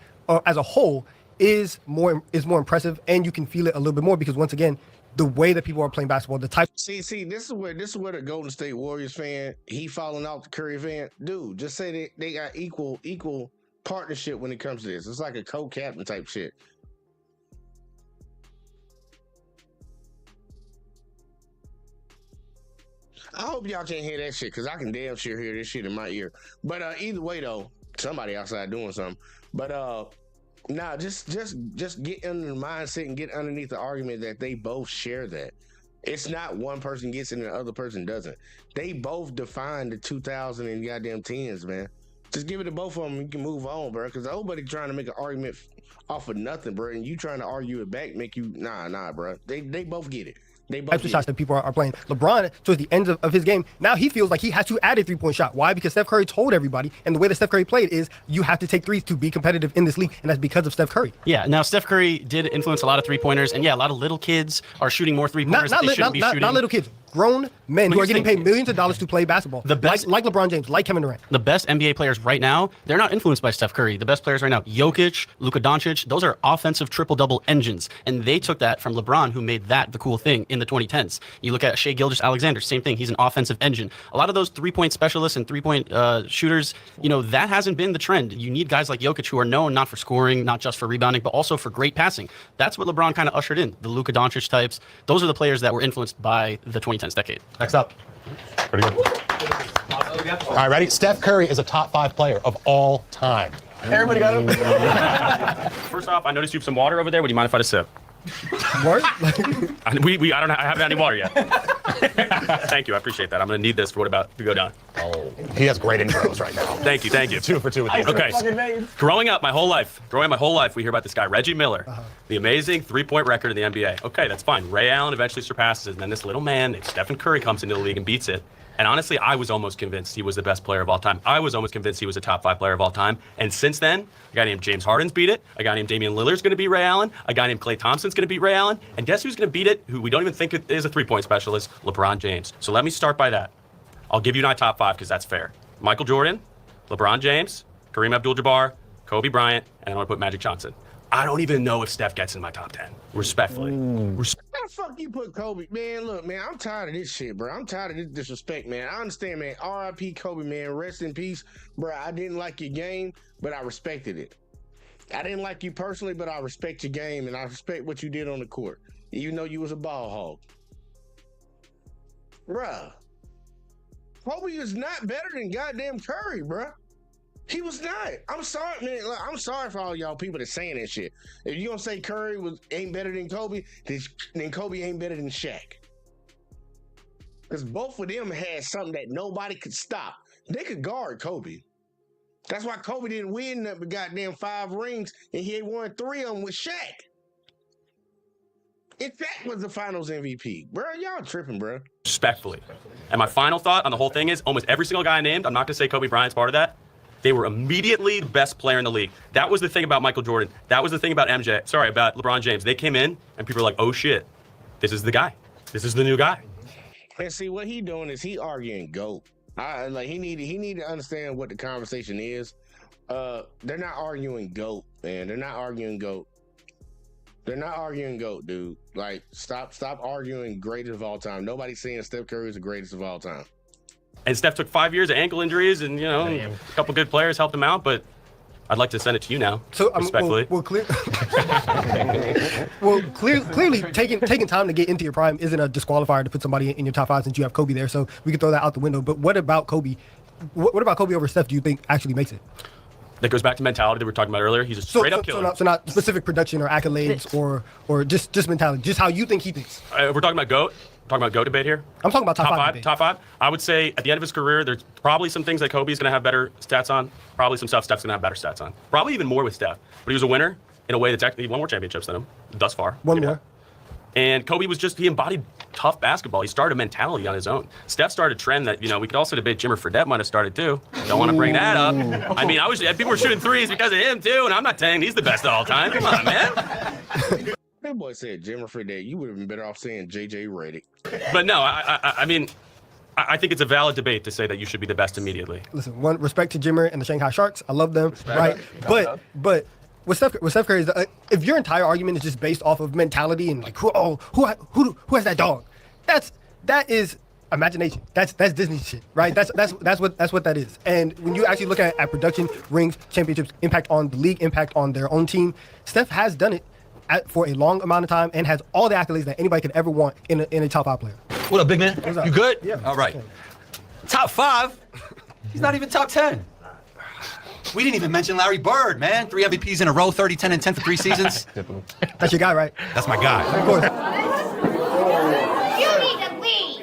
as a whole is more impressive, and you can feel it a little bit more because once again, the way that people are playing basketball, the type. See, this is where the Golden State Warriors fan, he falling off the Curry fan. Dude, just say they got equal partnership when it comes to this. It's like a co-captain type shit. I hope y'all can't hear that shit, because I can damn sure hear this shit in my ear. But either way, though, somebody outside doing something. But nah, just get under the mindset and get underneath the argument that they both share that. It's not one person gets it and the other person doesn't. They both define the 2000 and goddamn 10s, man. Just give it to both of them and you can move on, bro. Because nobody trying to make an argument off of nothing, bro. And you trying to argue it back, make you, nah, bro. They both get it. They both types of shots that people are playing. LeBron, towards the end of his game, now he feels like he has to add a three-point shot. Why? Because Steph Curry told everybody, and the way that Steph Curry played is you have to take threes to be competitive in this league, and that's because of Steph Curry. Yeah, now Steph Curry did influence a lot of three-pointers, and yeah, a lot of little kids are shooting more three-pointers than they shouldn't be shooting. Not little kids. Grown men who are getting paid millions of dollars to play basketball. The best, like LeBron James, like Kevin Durant. The best NBA players right now, they're not influenced by Steph Curry. The best players right now, Jokic, Luka Doncic, those are offensive triple-double engines. And they took that from LeBron, who made that the cool thing in the 2010s. You look at Shai Gilgeous-Alexander, same thing. He's an offensive engine. A lot of those three-point specialists and three-point shooters, that hasn't been the trend. You need guys like Jokic who are known not for scoring, not just for rebounding, but also for great passing. That's what LeBron kind of ushered in, the Luka Doncic types. Those are the players that were influenced by the 2010s decade. Next up. Pretty good. All right, ready? Steph Curry is a top 5 player of all time. Everybody got him? First off, I noticed you have some water over there. Would you mind if I had a sip? What? I haven't had any water yet. Thank you, I appreciate that. I'm gonna need this for what about to go down. Oh, he has great intros right now. Thank you. 2 for 2 with these. Okay, growing up my whole life, we hear about this guy, Reggie Miller, the amazing three-point record in the NBA. Okay, that's fine. Ray Allen eventually surpasses it, and then this little man named Stephen Curry comes into the league and beats it. And honestly, I was almost convinced he was the best player of all time. I was almost convinced he was a top 5 player of all time. And since then, a guy named James Harden's beat it. A guy named Damian Lillard's going to beat Ray Allen. A guy named Klay Thompson's going to beat Ray Allen. And guess who's going to beat it? Who we don't even think is a three-point specialist? LeBron James. So let me start by that. I'll give you my top 5 because that's fair. Michael Jordan, LeBron James, Kareem Abdul-Jabbar, Kobe Bryant, and I'm going to put Magic Johnson. I don't even know if Steph gets in my top 10. Respectfully. How the fuck you put Kobe? Man, look, man, I'm tired of this shit, bro. I'm tired of this disrespect, man. I understand, man. R.I.P. Kobe, man. Rest in peace, bro. I didn't like your game, but I respected it. I didn't like you personally, but I respect your game, and I respect what you did on the court, even though you was a ball hog. Bruh. Kobe is not better than goddamn Curry, bruh. He was not. I'm sorry, man. Look, I'm sorry for all y'all people that's saying that shit. If you gonna say Curry ain't better than Kobe, then Kobe ain't better than Shaq. Because both of them had something that nobody could stop. They could guard Kobe. That's why Kobe didn't win the goddamn 5 rings, and he won 3 of them with Shaq. If that was the Finals MVP, bro, y'all tripping, bro. Respectfully. And my final thought on the whole thing is almost every single guy I named, I'm not going to say Kobe Bryant's part of that, they were immediately the best player in the league. That was the thing about Michael Jordan. That was the thing about about LeBron James. They came in and people were like, oh shit, this is the guy. This is the new guy. And see, what he doing is he arguing GOAT. He need to understand what the conversation is. They're not arguing GOAT, man. They're not arguing GOAT. They're not arguing GOAT, dude. Like, stop arguing greatest of all time. Nobody's saying Steph Curry is the greatest of all time. And Steph took 5 years of ankle injuries, and a couple good players helped him out. But I'd like to send it to you now, respectfully. Clearly, taking time to get into your prime isn't a disqualifier to put somebody in your top 5 since you have Kobe there. So we can throw that out the window. But what about Kobe? What about Kobe over Steph? Do you think actually makes it? That goes back to mentality that we were talking about earlier. He's a straight up killer. So not specific production or accolades or just mentality, just how you think he thinks. We're talking about GOAT. Talking about GOAT debate here. I'm talking about top five. Top five. I would say at the end of his career, there's probably some things that Kobe's going to have better stats on. Probably some stuff Steph's going to have better stats on. Probably even more with Steph. But he was a winner in a way that's actually he won more championships than him thus far. One more. And Kobe was he embodied tough basketball. He started a mentality on his own. Steph started a trend that, we could also debate Jimmer Fredette might have started too. Don't want to bring that up. I mean, people were shooting threes because of him too, and I'm not saying he's the best of all time. Come on, man. That boy said Jimmer Fredette. You would have been better off saying JJ Redick. But no, I mean, I think it's a valid debate to say that you should be the best immediately. Listen, one respect to Jimmer and the Shanghai Sharks. I love them, right? But with Steph Curry, if your entire argument is just based off of mentality and like who has that dog, that is imagination. That's Disney shit, right? That's what that is. And when you actually look at production, rings, championships, impact on the league, impact on their own team, Steph has done it for a long amount of time and has all the accolades that anybody could ever want in a top 5 player. What up, big man? You good? Yeah. All right. Top 5? He's not even top 10. We didn't even mention Larry Bird, man. 3 MVPs in a row, 30, 10, and 10 for 3 seasons. That's your guy, right? That's my guy. Of course. You need to leave.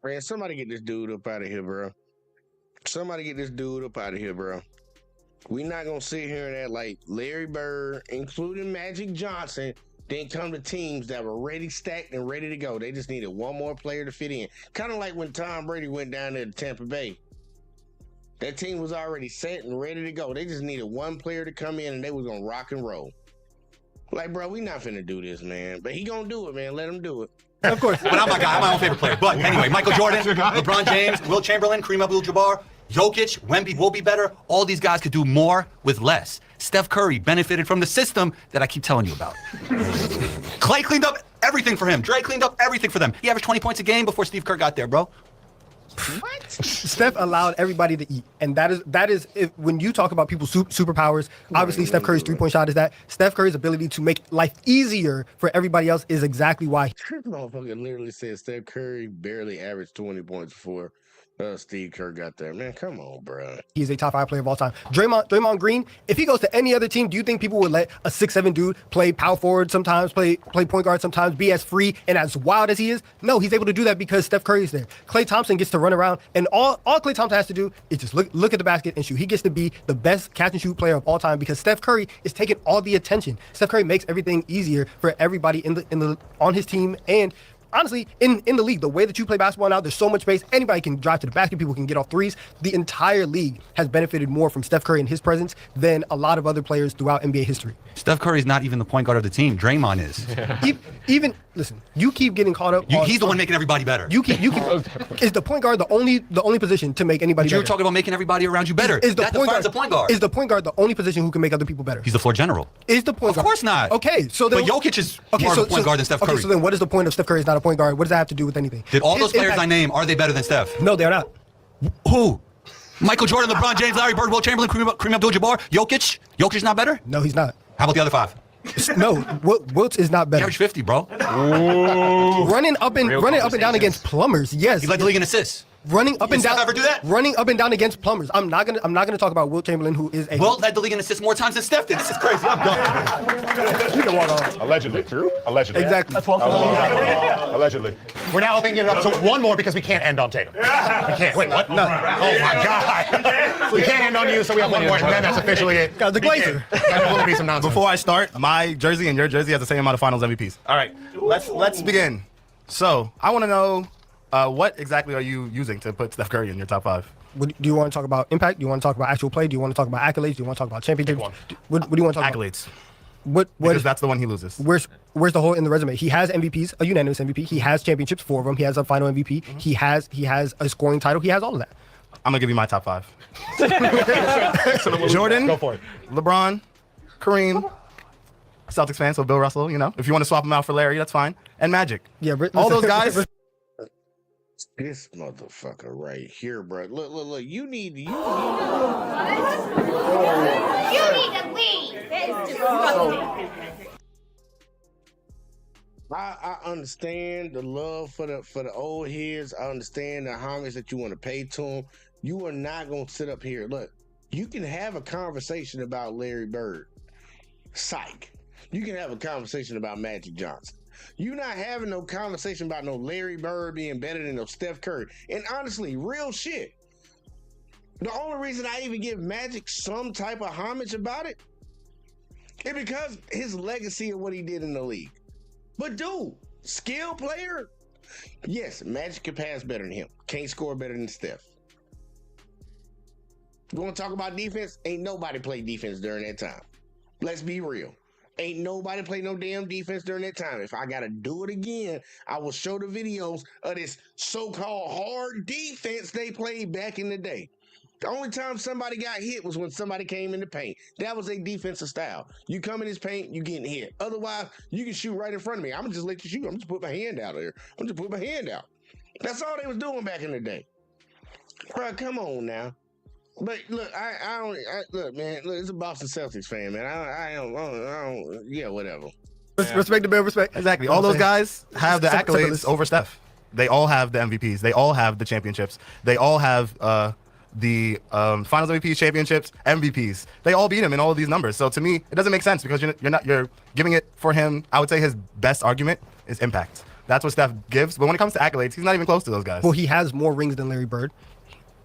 Man, somebody get this dude up out of here, bro. Somebody get this dude up out of here, bro. We not gonna sit here and act like Larry Bird, including Magic Johnson, didn't come to teams that were ready, stacked, and ready to go. They just needed one more player to fit in. Kind of like when Tom Brady went down there to Tampa Bay. That team was already set and ready to go. They just needed one player to come in and they was gonna rock and roll. Like, bro, we not finna do this, man. But he gonna do it, man. Let him do it. Of course. But I'm my guy. I'm my own favorite player. But anyway, Michael Jordan, LeBron James, Will Chamberlain, Kareem Abdul-Jabbar, Jokic, Wemby will be better. All these guys could do more with less. Steph Curry benefited from the system that I keep telling you about. Clay cleaned up everything for him. Dre cleaned up everything for them. He averaged 20 points a game before Steve Kerr got there, bro. What? Steph allowed everybody to eat, and that is when you talk about people's superpowers. Obviously, Steph Curry's 3-point shot is that. Steph Curry's ability to make life easier for everybody else is exactly why. This motherfucker literally said Steph Curry barely averaged 20 points before Steve Kerr got there. Man, come on, bro. He's a top 5 player of all time. Draymond Green, if he goes to any other team, do you think people would let a 6'7" dude play power forward sometimes, play point guard sometimes, be as free and as wild as he is? No, he's able to do that because Steph Curry is there. Klay Thompson gets to run around, and all Klay Thompson has to do is just look at the basket and shoot. He gets to be the best catch and shoot player of all time because Steph Curry is taking all the attention. Steph Curry makes everything easier for everybody on his team and honestly, in the league, the way that you play basketball now, there's so much space. Anybody can drive to the basket. People can get off threes. The entire league has benefited more from Steph Curry and his presence than a lot of other players throughout NBA history. Steph Curry's not even the point guard of the team. Draymond is. Even listen, you keep getting caught up. He's the one making everybody better. You keep. Is the point guard the only position to make anybody better? You're talking about making everybody around you better. That defines the point guard. Is the point guard the only position who can make other people better? He's the floor general. Is the point guard? Of course not. Okay, so then. But Jokic is more of a point guard than Steph Curry. Okay, so then what is the point of Steph Curry is not a point guard? What does that have to do with anything? Did all those players I name, are they better than Steph? No, they're not. Who? Michael Jordan, LeBron James, Larry Bird, Will Chamberlain, Kareem Abdul-Jabbar, Jokic? Jokic not better? No, he's not. How about the other 5? No, Wilt is not better. He averaged 50, bro. Running up and down against plumbers, yes. He led the league in assists. running up and Steph down. ever do that? Running up and down against plumbers. I'm not gonna talk about Wilt Chamberlain, who is a. Wilt led the league in assists more times than Steph did. This is crazy. I'm done. You can walk on. Allegedly. True? Allegedly. Exactly. Allegedly. We're now opening it up to one more because we can't end on Tatum. We can't. Wait, what? No. Oh my God. We can't end on you, so we have one more, and then that's officially it. Got the Glazer. That will be some nonsense. Before I start, my jersey and your jersey has the same amount of Finals MVPs. All right, let's begin. So I want to know what exactly are you using to put Steph Curry in your top 5? Do you want to talk about impact? Do you want to talk about actual play? Do you want to talk about accolades? Do you want to talk about championships? What do you want to talk Accolades. What Because that's the one he loses. Where's the hole in the resume? He has MVPs, a unanimous MVP. He has championships, 4 of them. He has a final MVP. He has a scoring title. He has all of that. I'm gonna give you my top 5. Jordan, Go for it. LeBron, Kareem, Celtics fan, so Bill Russell. You know, if you want to swap him out for Larry, that's fine. And Magic. Yeah, all those guys. This motherfucker right here, bro. Look. You need to leave. I understand the love for the old heads. I understand the homage that you want to pay to them. You are not gonna sit up here. Look, you can have a conversation about Larry Bird. Psych. You can have a conversation about Magic Johnson. You're not having no conversation about no Larry Bird being better than no Steph Curry. And honestly, real shit. The only reason I even give Magic some type of homage about it is because his legacy of what he did in the league. But dude, skill player, yes, Magic can pass better than him. Can't score better than Steph. You want to talk about defense? Ain't nobody played defense during that time. Let's be real. Ain't nobody play no damn defense during that time. If I gotta do it again, I will show the videos of this so-called hard defense they played back in the day. The only time somebody got hit was when somebody came in the paint. That was a defensive style. You come in this paint, you getting hit. Otherwise, you can shoot right in front of me. I'm gonna just let you shoot. I'm just put my hand out there. I'm just put my hand out. That's all they was doing back in the day. Bro, come on now. But look, look, man. Look, it's a Boston Celtics fan, man. I don't. Yeah, whatever. Respect the bill. Respect. Exactly. All those guys have the accolades over Steph. They all have the MVPs. They all have the championships. They all have the Finals MVPs, championships, MVPs. They all beat him in all of these numbers. So to me, it doesn't make sense because you're giving it for him. I would say his best argument is impact. That's what Steph gives. But when it comes to accolades, he's not even close to those guys. Well, he has more rings than Larry Bird.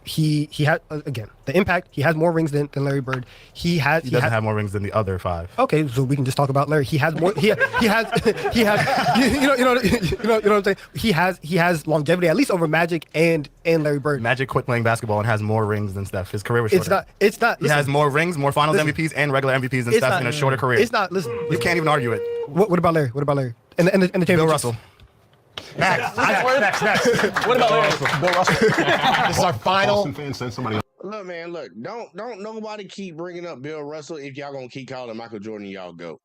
He had again the impact. He has more rings than Larry Bird. He doesn't have more rings than the other 5. Okay, so we can just talk about Larry. He has more. He has. You know what I'm saying. He has longevity at least over Magic and Larry Bird. Magic quit playing basketball and has more rings than Steph. His career was shorter. It's not. He has more rings, more Finals MVPs, and regular MVPs than Steph in a shorter career. It's not. Listen, you can't even argue it. What about Larry? And the championship. Bill Russell. Next. What about Larry? Bill Russell. This is our final. Boston fans send somebody. Look, man, look. Don't nobody keep bringing up Bill Russell if y'all gonna keep calling Michael Jordan y'all go.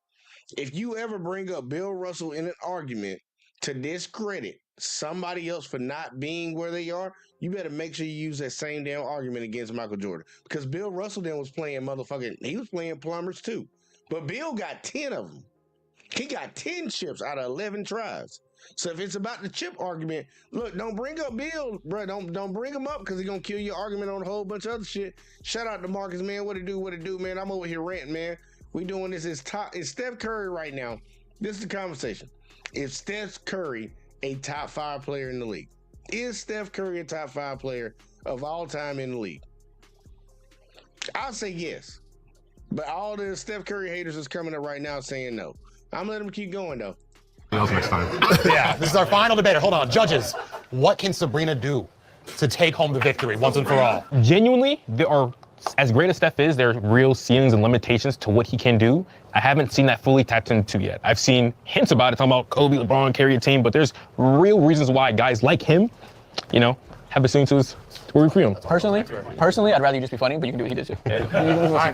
If you ever bring up Bill Russell in an argument to discredit somebody else for not being where they are, you better make sure you use that same damn argument against Michael Jordan. Because Bill Russell then was playing he was playing plumbers too. But Bill got 10 of them. He got 10 chips out of 11 tries. So if it's about the chip argument, look, don't bring up Bill, bro. Don't bring him up because he's gonna kill your argument on a whole bunch of other shit. Shout out to Marcus, man. What it do, man. I'm over here ranting, man. We doing this. It's Steph Curry right now. This is the conversation. Is Steph Curry a top 5 player in the league? Is Steph Curry a top 5 player of all time in the league? I'll say yes. But all the Steph Curry haters is coming up right now saying no. I'm letting them keep going though. Next time. Yeah, this is our final debate. Hold on, judges. What can Sabrina do to take home the victory once and for all? Genuinely, there are, as great as Steph is, there are real ceilings and limitations to what he can do. I haven't seen that fully tapped into yet. I've seen hints about it, talking about Kobe, LeBron, carry a team, but there's real reasons why guys like him, have a ceiling to his freedom. Personally, I'd rather you just be funny, but you can do what he did too.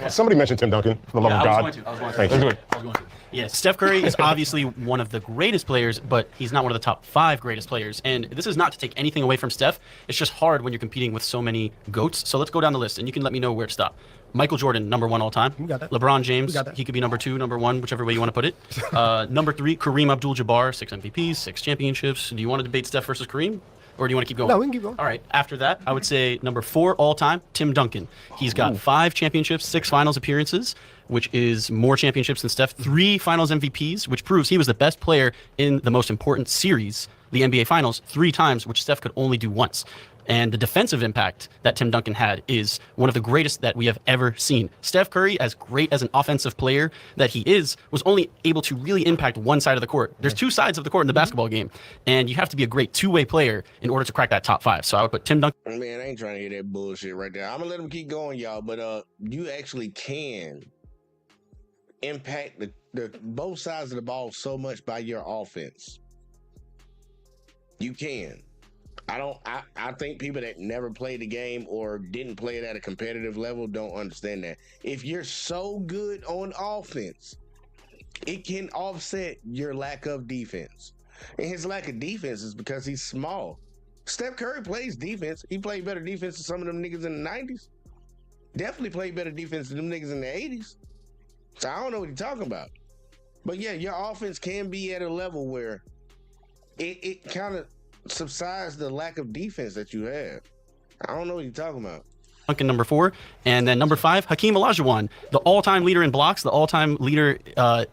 Somebody mentioned Tim Duncan, for the love of God. I was going to. Yeah, Steph Curry is obviously one of the greatest players, but he's not one of the top 5 greatest players. And this is not to take anything away from Steph. It's just hard when you're competing with so many GOATs. So let's go down the list, and you can let me know where to stop. Michael Jordan, number 1 all time. You got that. LeBron James, he could be number 2, number 1, whichever way you want to put it. Number 3, Kareem Abdul-Jabbar, 6 MVPs, 6 championships. Do you want to debate Steph versus Kareem? Or do you want to keep going? No, we can keep going. All right. After that, I would say number 4 all time, Tim Duncan. He's got 5 championships, 6 finals appearances, which is more championships than Steph, 3 finals MVPs, which proves he was the best player in the most important series, the NBA Finals, 3 times, which Steph could only do once. And the defensive impact that Tim Duncan had is one of the greatest that we have ever seen. Steph Curry, as great as an offensive player that he is, was only able to really impact one side of the court. There's 2 sides of the court in the basketball game, and you have to be a great two-way player in order to crack that top 5. So I would put Tim Duncan. Man, I ain't trying to hear that bullshit right there. I'm gonna let him keep going, y'all. But you actually can impact the both sides of the ball so much by your offense. You can. I think people that never played the game or didn't play it at a competitive level don't understand that. If you're so good on offense, it can offset your lack of defense. And his lack of defense is because he's small. Steph Curry plays defense. He played better defense than some of them niggas in the 90s. Definitely played better defense than them niggas in the 80s. So I don't know what you're talking about. But yeah, your offense can be at a level where it kind of subsides the lack of defense that you have. I don't know what you're talking about. Duncan, number 4. And then number 5, Hakeem Olajuwon, the all-time leader in blocks, the all-time leader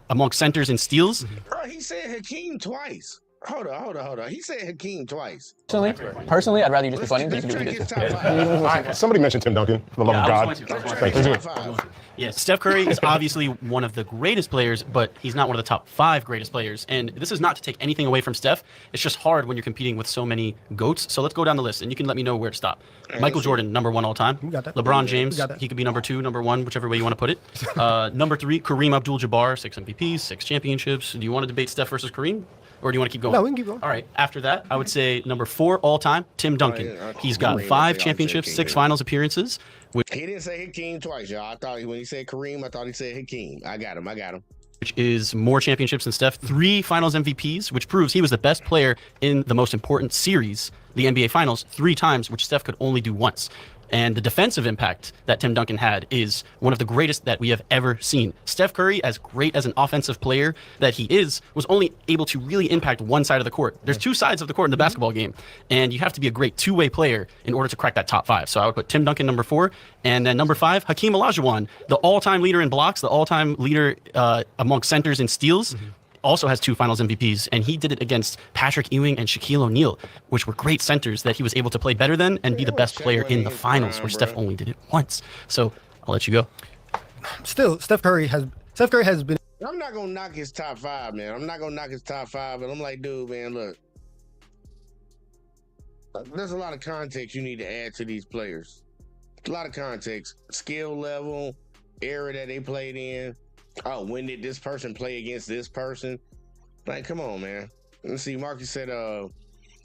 amongst centers and steals. Bro, he said Hakeem twice. Hold on. He said Hakeem twice. Personally, I'd rather you just be funny. But you can do Check his top 5. All right, somebody mentioned Tim Duncan, for the love of God. Check his top 5. Yes, Steph Curry is obviously one of the greatest players, but he's not one of the top 5 greatest players. And this is not to take anything away from Steph. It's just hard when you're competing with so many GOATs. So let's go down the list, and you can let me know where to stop. Michael Jordan, number 1 all time. You got that. LeBron James, he could be number 2, number 1, whichever way you want to put it. Number 3, Kareem Abdul-Jabbar, 6 MVPs, 6 championships. Do you want to debate Steph versus Kareem? Or do you want to keep going? No, we can keep going. All right. After that, I would say number 4 all time, Tim Duncan. He's got 5 championships, 6 finals appearances. He didn't say Hakeem twice, y'all. I thought when he said Kareem, I thought he said Hakeem. I got him. Which is more championships than Steph, 3 finals MVPs, which proves he was the best player in the most important series, the NBA Finals, 3 times, which Steph could only do once. And the defensive impact that Tim Duncan had is one of the greatest that we have ever seen. Steph Curry, as great as an offensive player that he is, was only able to really impact one side of the court. There's 2 sides of the court in the basketball game, and you have to be a great two-way player in order to crack that top 5. So I would put Tim Duncan number 4, and then number 5, Hakeem Olajuwon, the all-time leader in blocks, the all-time leader amongst centers and steals. Also has 2 finals MVPs, and he did it against Patrick Ewing and Shaquille O'Neal, which were great centers that he was able to play better than and be the best player in the finals, where Steph only did it once. So I'll let you go. Still, Steph Curry has been. I'm not gonna knock his top 5, man. I'm not gonna knock his top 5, but I'm like, dude, man, look. There's a lot of context you need to add to these players. A lot of context, skill level, era that they played in. Oh, when did this person play against this person? Like, come on, man. Let's see, Marcus said,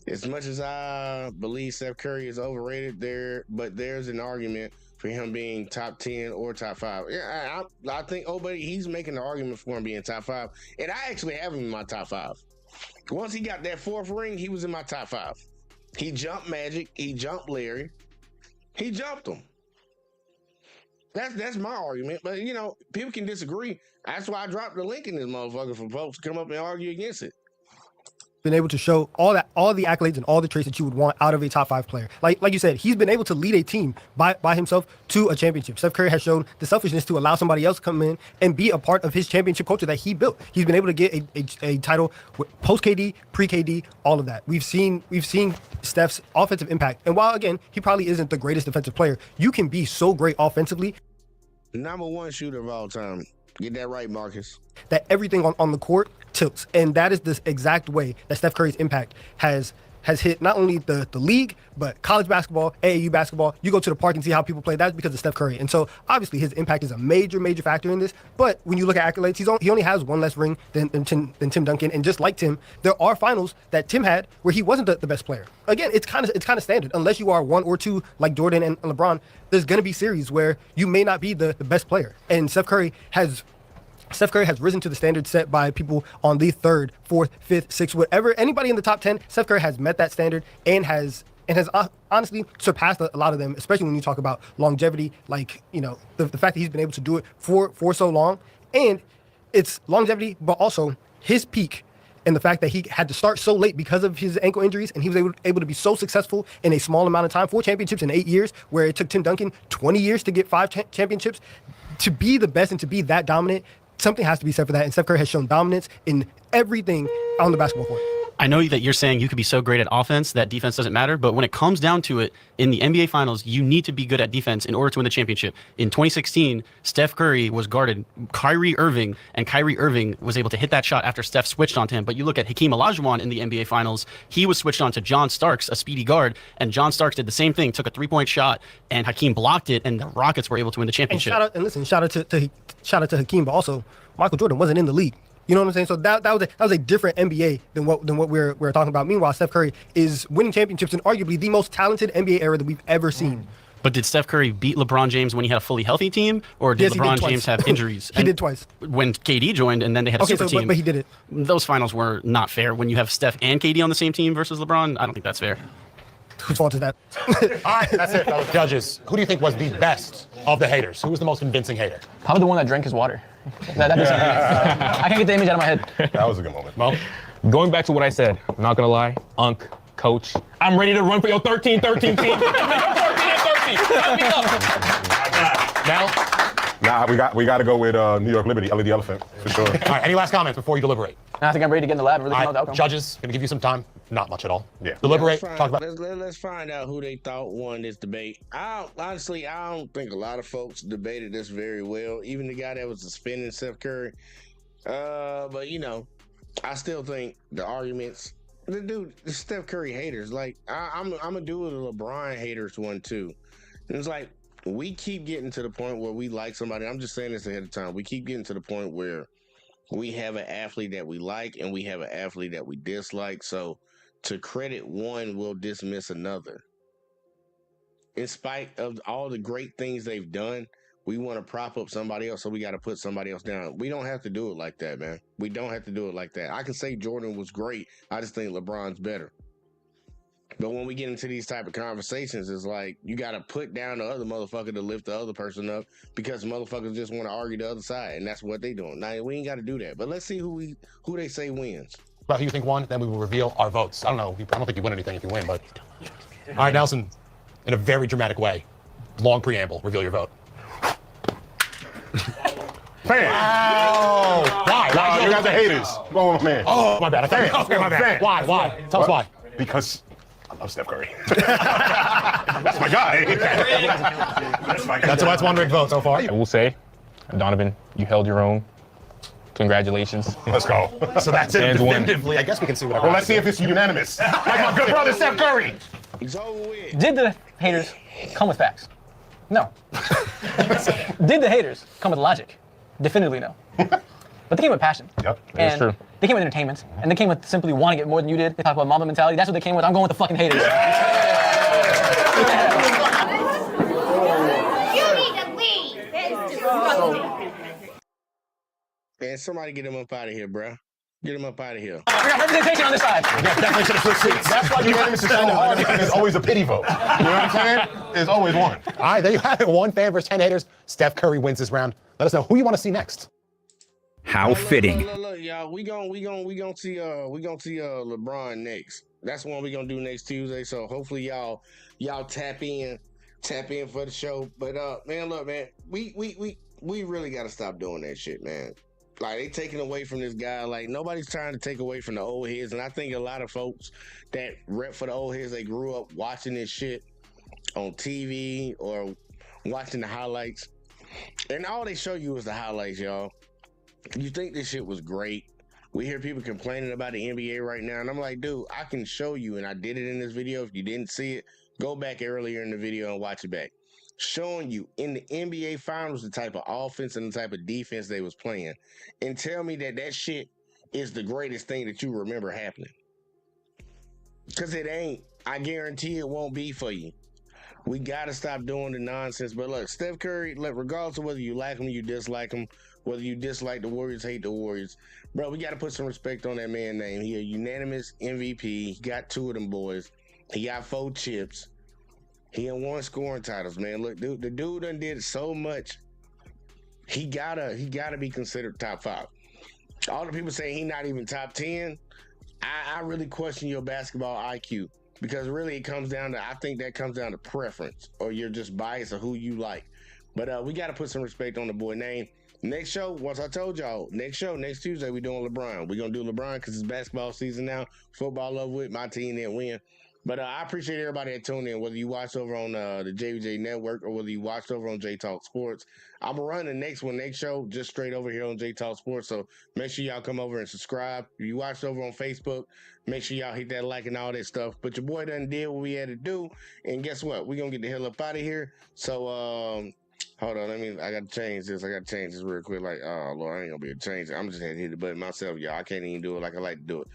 as much as I believe Steph Curry is overrated but there's an argument for him being top 10 or top 5. Yeah, I think, buddy, he's making the argument for him being top 5. And I actually have him in my top 5. Once he got that 4th ring, he was in my top 5. He jumped Magic. He jumped Larry. He jumped him. That's my argument, but people can disagree. That's why I dropped the link in this motherfucker for folks to come up and argue against it. Been able to show all the accolades and all the traits that you would want out of a top 5 player. Like you said, he's been able to lead a team by himself to a championship. Steph Curry has shown the selfishness to allow somebody else to come in and be a part of his championship culture that he built. He's been able to get a title post KD, pre KD, all of that. We've seen Steph's offensive impact, and while again he probably isn't the greatest defensive player, you can be so great offensively. Number 1 shooter of all time. Get that right, Marcus. That everything on the court tilts. And that is the exact way that Steph Curry's impact has hit not only the league, but college basketball, AAU basketball. You go to the park and see how people play. That's because of Steph Curry. And so obviously his impact is a major factor in this. But when you look at accolades, he only has 1 less ring than Tim Duncan. And just like Tim, there are finals that Tim had where he wasn't the best player. Again, it's kind of standard. Unless you are 1 or 2 like Jordan and LeBron, there's going to be series where you may not be the best player. And Steph Curry has risen to the standard set by people on the 3rd, 4th, 5th, 6th, whatever. Anybody in the top 10, Steph Curry has met that standard and has honestly surpassed a lot of them, especially when you talk about longevity, like, the fact that he's been able to do it for so long. And it's longevity, but also his peak And the fact that he had to start so late because of his ankle injuries, and he was able to be so successful in a small amount of time, 4 championships in 8 years, where it took Tim Duncan 20 years to get 5 championships, to be the best and to be that dominant, something has to be said for that. And Steph Curry has shown dominance in everything on the basketball court. I know that you're saying you could be so great at offense that defense doesn't matter, but when it comes down to it, in the NBA Finals, you need to be good at defense in order to win the championship. In 2016, Steph Curry was guarded Kyrie Irving, and Kyrie Irving was able to hit that shot after Steph switched onto him. But you look at Hakeem Olajuwon in the NBA Finals, he was switched on to John Starks, a speedy guard, and John Starks did the same thing, took a 3-point shot, and Hakeem blocked it, and the Rockets were able to win the championship. Shout out to Hakeem, but also Michael Jordan wasn't in the league. You know what I'm saying? So that was a different NBA than what we're talking about. Meanwhile, Steph Curry is winning championships in arguably the most talented NBA era that we've ever seen. But did Steph Curry beat LeBron James when he had a fully healthy team, or did LeBron James have injuries? He did twice. When KD joined, and then they had a super team. But he did it. Those finals were not fair. When you have Steph and KD on the same team versus LeBron, I don't think that's fair. Whose fault is that? All right, that's it, fellas. Judges, who do you think was the best of the haters? Who was the most convincing hater? Probably the one that drank his water. I can't get the image out of my head. That was a good moment. Mo? Going back to what I said, I'm not gonna lie, Unc, Coach, I'm ready to run for your 13-13 team. 13-13. Nah, we got to go with New York Liberty, Ellie the Elephant, for sure. All right, any last comments before you deliberate? I think I'm ready to get in the lab and really find out the outcome. Judges, gonna give you some time. Not much at all. Yeah. Deliberate, Let's talk about let's find out who they thought won this debate. Honestly, I don't think a lot of folks debated this very well. Even the guy that was suspending Steph Curry. But you know, I still think the arguments. The Steph Curry haters. Like I'm gonna do the LeBron haters one too. And it's like we keep getting to the point where we like somebody. I'm just saying this ahead of time. We keep getting to the point where we have an athlete that we like and we have an athlete that we dislike. So to credit one, we'll dismiss another. In spite of all the great things they've done, we want to prop up somebody else, so we got to put somebody else down. We don't have to do it like that, man. We don't have to do it like that. I can say Jordan was great. I just think LeBron's better. But when we get into these type of conversations, it's like you got to put down the other motherfucker to lift the other person up because motherfuckers just want to argue the other side, and that's what they doing. Now, we ain't got to do that. But let's see who they say wins. Well, who you think won, then we will reveal our votes. I don't know. I don't think you win anything if you win, but. All right, Nelson, in a very dramatic way, long preamble, reveal your vote. Fan. Oh, why? Nah, you got the haters. Go on, man. Oh, my bad. Okay, my bad. Why? Tell us why. Because I love Steph Curry. That's my guy. That's my guy. That's why it's 1 rig vote so far. I will say, Donovan, you held your own. Congratulations. Let's go. So that's it. Definitively, I guess we can see what. Well, let's see if it's unanimous. Like my good brother Steph Curry. Did the haters come with facts? No. Did the haters come with logic? Definitively no. But they came with passion. Yep, that's true. They came with entertainment, and they came with simply wanting to get more than you did. They talk about Mamba mentality. That's what they came with. I'm going with the fucking haters. You need to leave. That is disgusting. Man, somebody get him up out of here, bro. Get him up out of here. We got representation on this side. Definitely should have switched seats. That's why unanimous is so hard because there's always a pity vote. You know what I'm saying? There's always one. All right, there you have it. 1 fan versus 10 haters. Steph Curry wins this round. Let us know who you want to see next. How fitting. Look, y'all. We gonna see LeBron next. That's what we gonna do next Tuesday. So hopefully y'all tap in for the show. But man, look, man, we really gotta stop doing that shit, man. Like, they taking away from this guy. Like, nobody's trying to take away from the old heads. And I think a lot of folks that rep for the old heads, they grew up watching this shit on TV or watching the highlights. And all they show you is the highlights, y'all. You think this shit was great. We hear people complaining about the NBA right now. And I'm like, dude, I can show you. And I did it in this video. If you didn't see it, go back earlier in the video and watch it back. Showing you in the NBA Finals the type of offense and the type of defense they was playing, and tell me that shit is the greatest thing that you remember happening. Because it ain't. I guarantee it won't be for you. We got to stop doing the nonsense. But look, Steph Curry, regardless of whether you like him or you dislike him, whether you dislike the Warriors, hate the Warriors, bro, we got to put some respect on that man's name. He a unanimous MVP. He got 2 of them boys. He got 4 chips. He done won scoring titles, man. Look, dude, the dude done did so much. He gotta be considered top 5. all the people saying he not even top 10, I really question your basketball IQ, because really it comes down to, I think that comes down to preference, or you're just biased of who you like. But we got to put some respect on the boy name. Next show, once I told y'all, next Tuesday, we're doing LeBron. We're going to do LeBron because it's basketball season now. Football love with my team didn't win. But I appreciate everybody that tuned in, whether you watched over on the JVJ Network or whether you watched over on J Talk Sports. I'm going to run the next show just straight over here on J Talk Sports. So make sure y'all come over and subscribe. If you watched over on Facebook, make sure y'all hit that like and all that stuff. But your boy done did what we had to do. And guess what? We're going to get the hell up out of here. So, hold on. I got to change this. Real quick. Like, oh, Lord, I ain't going to be able to change it. I'm just going to hit the button myself, y'all. I can't even do it like I like to do it.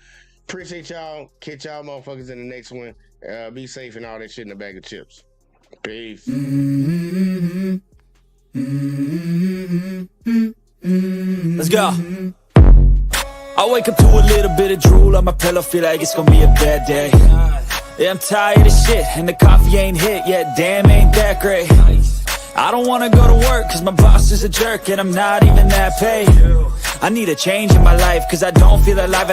Appreciate y'all. Catch y'all motherfuckers in the next one. Be safe and all that shit in a bag of chips. Peace. Let's go. I wake up to a little bit of drool on my pillow, feel like it's gonna be a bad day. Yeah, I'm tired of shit, and the coffee ain't hit yet, damn, ain't that great. I don't wanna go to work, cause my boss is a jerk, and I'm not even that paid. I need a change in my life, cause I don't feel alive.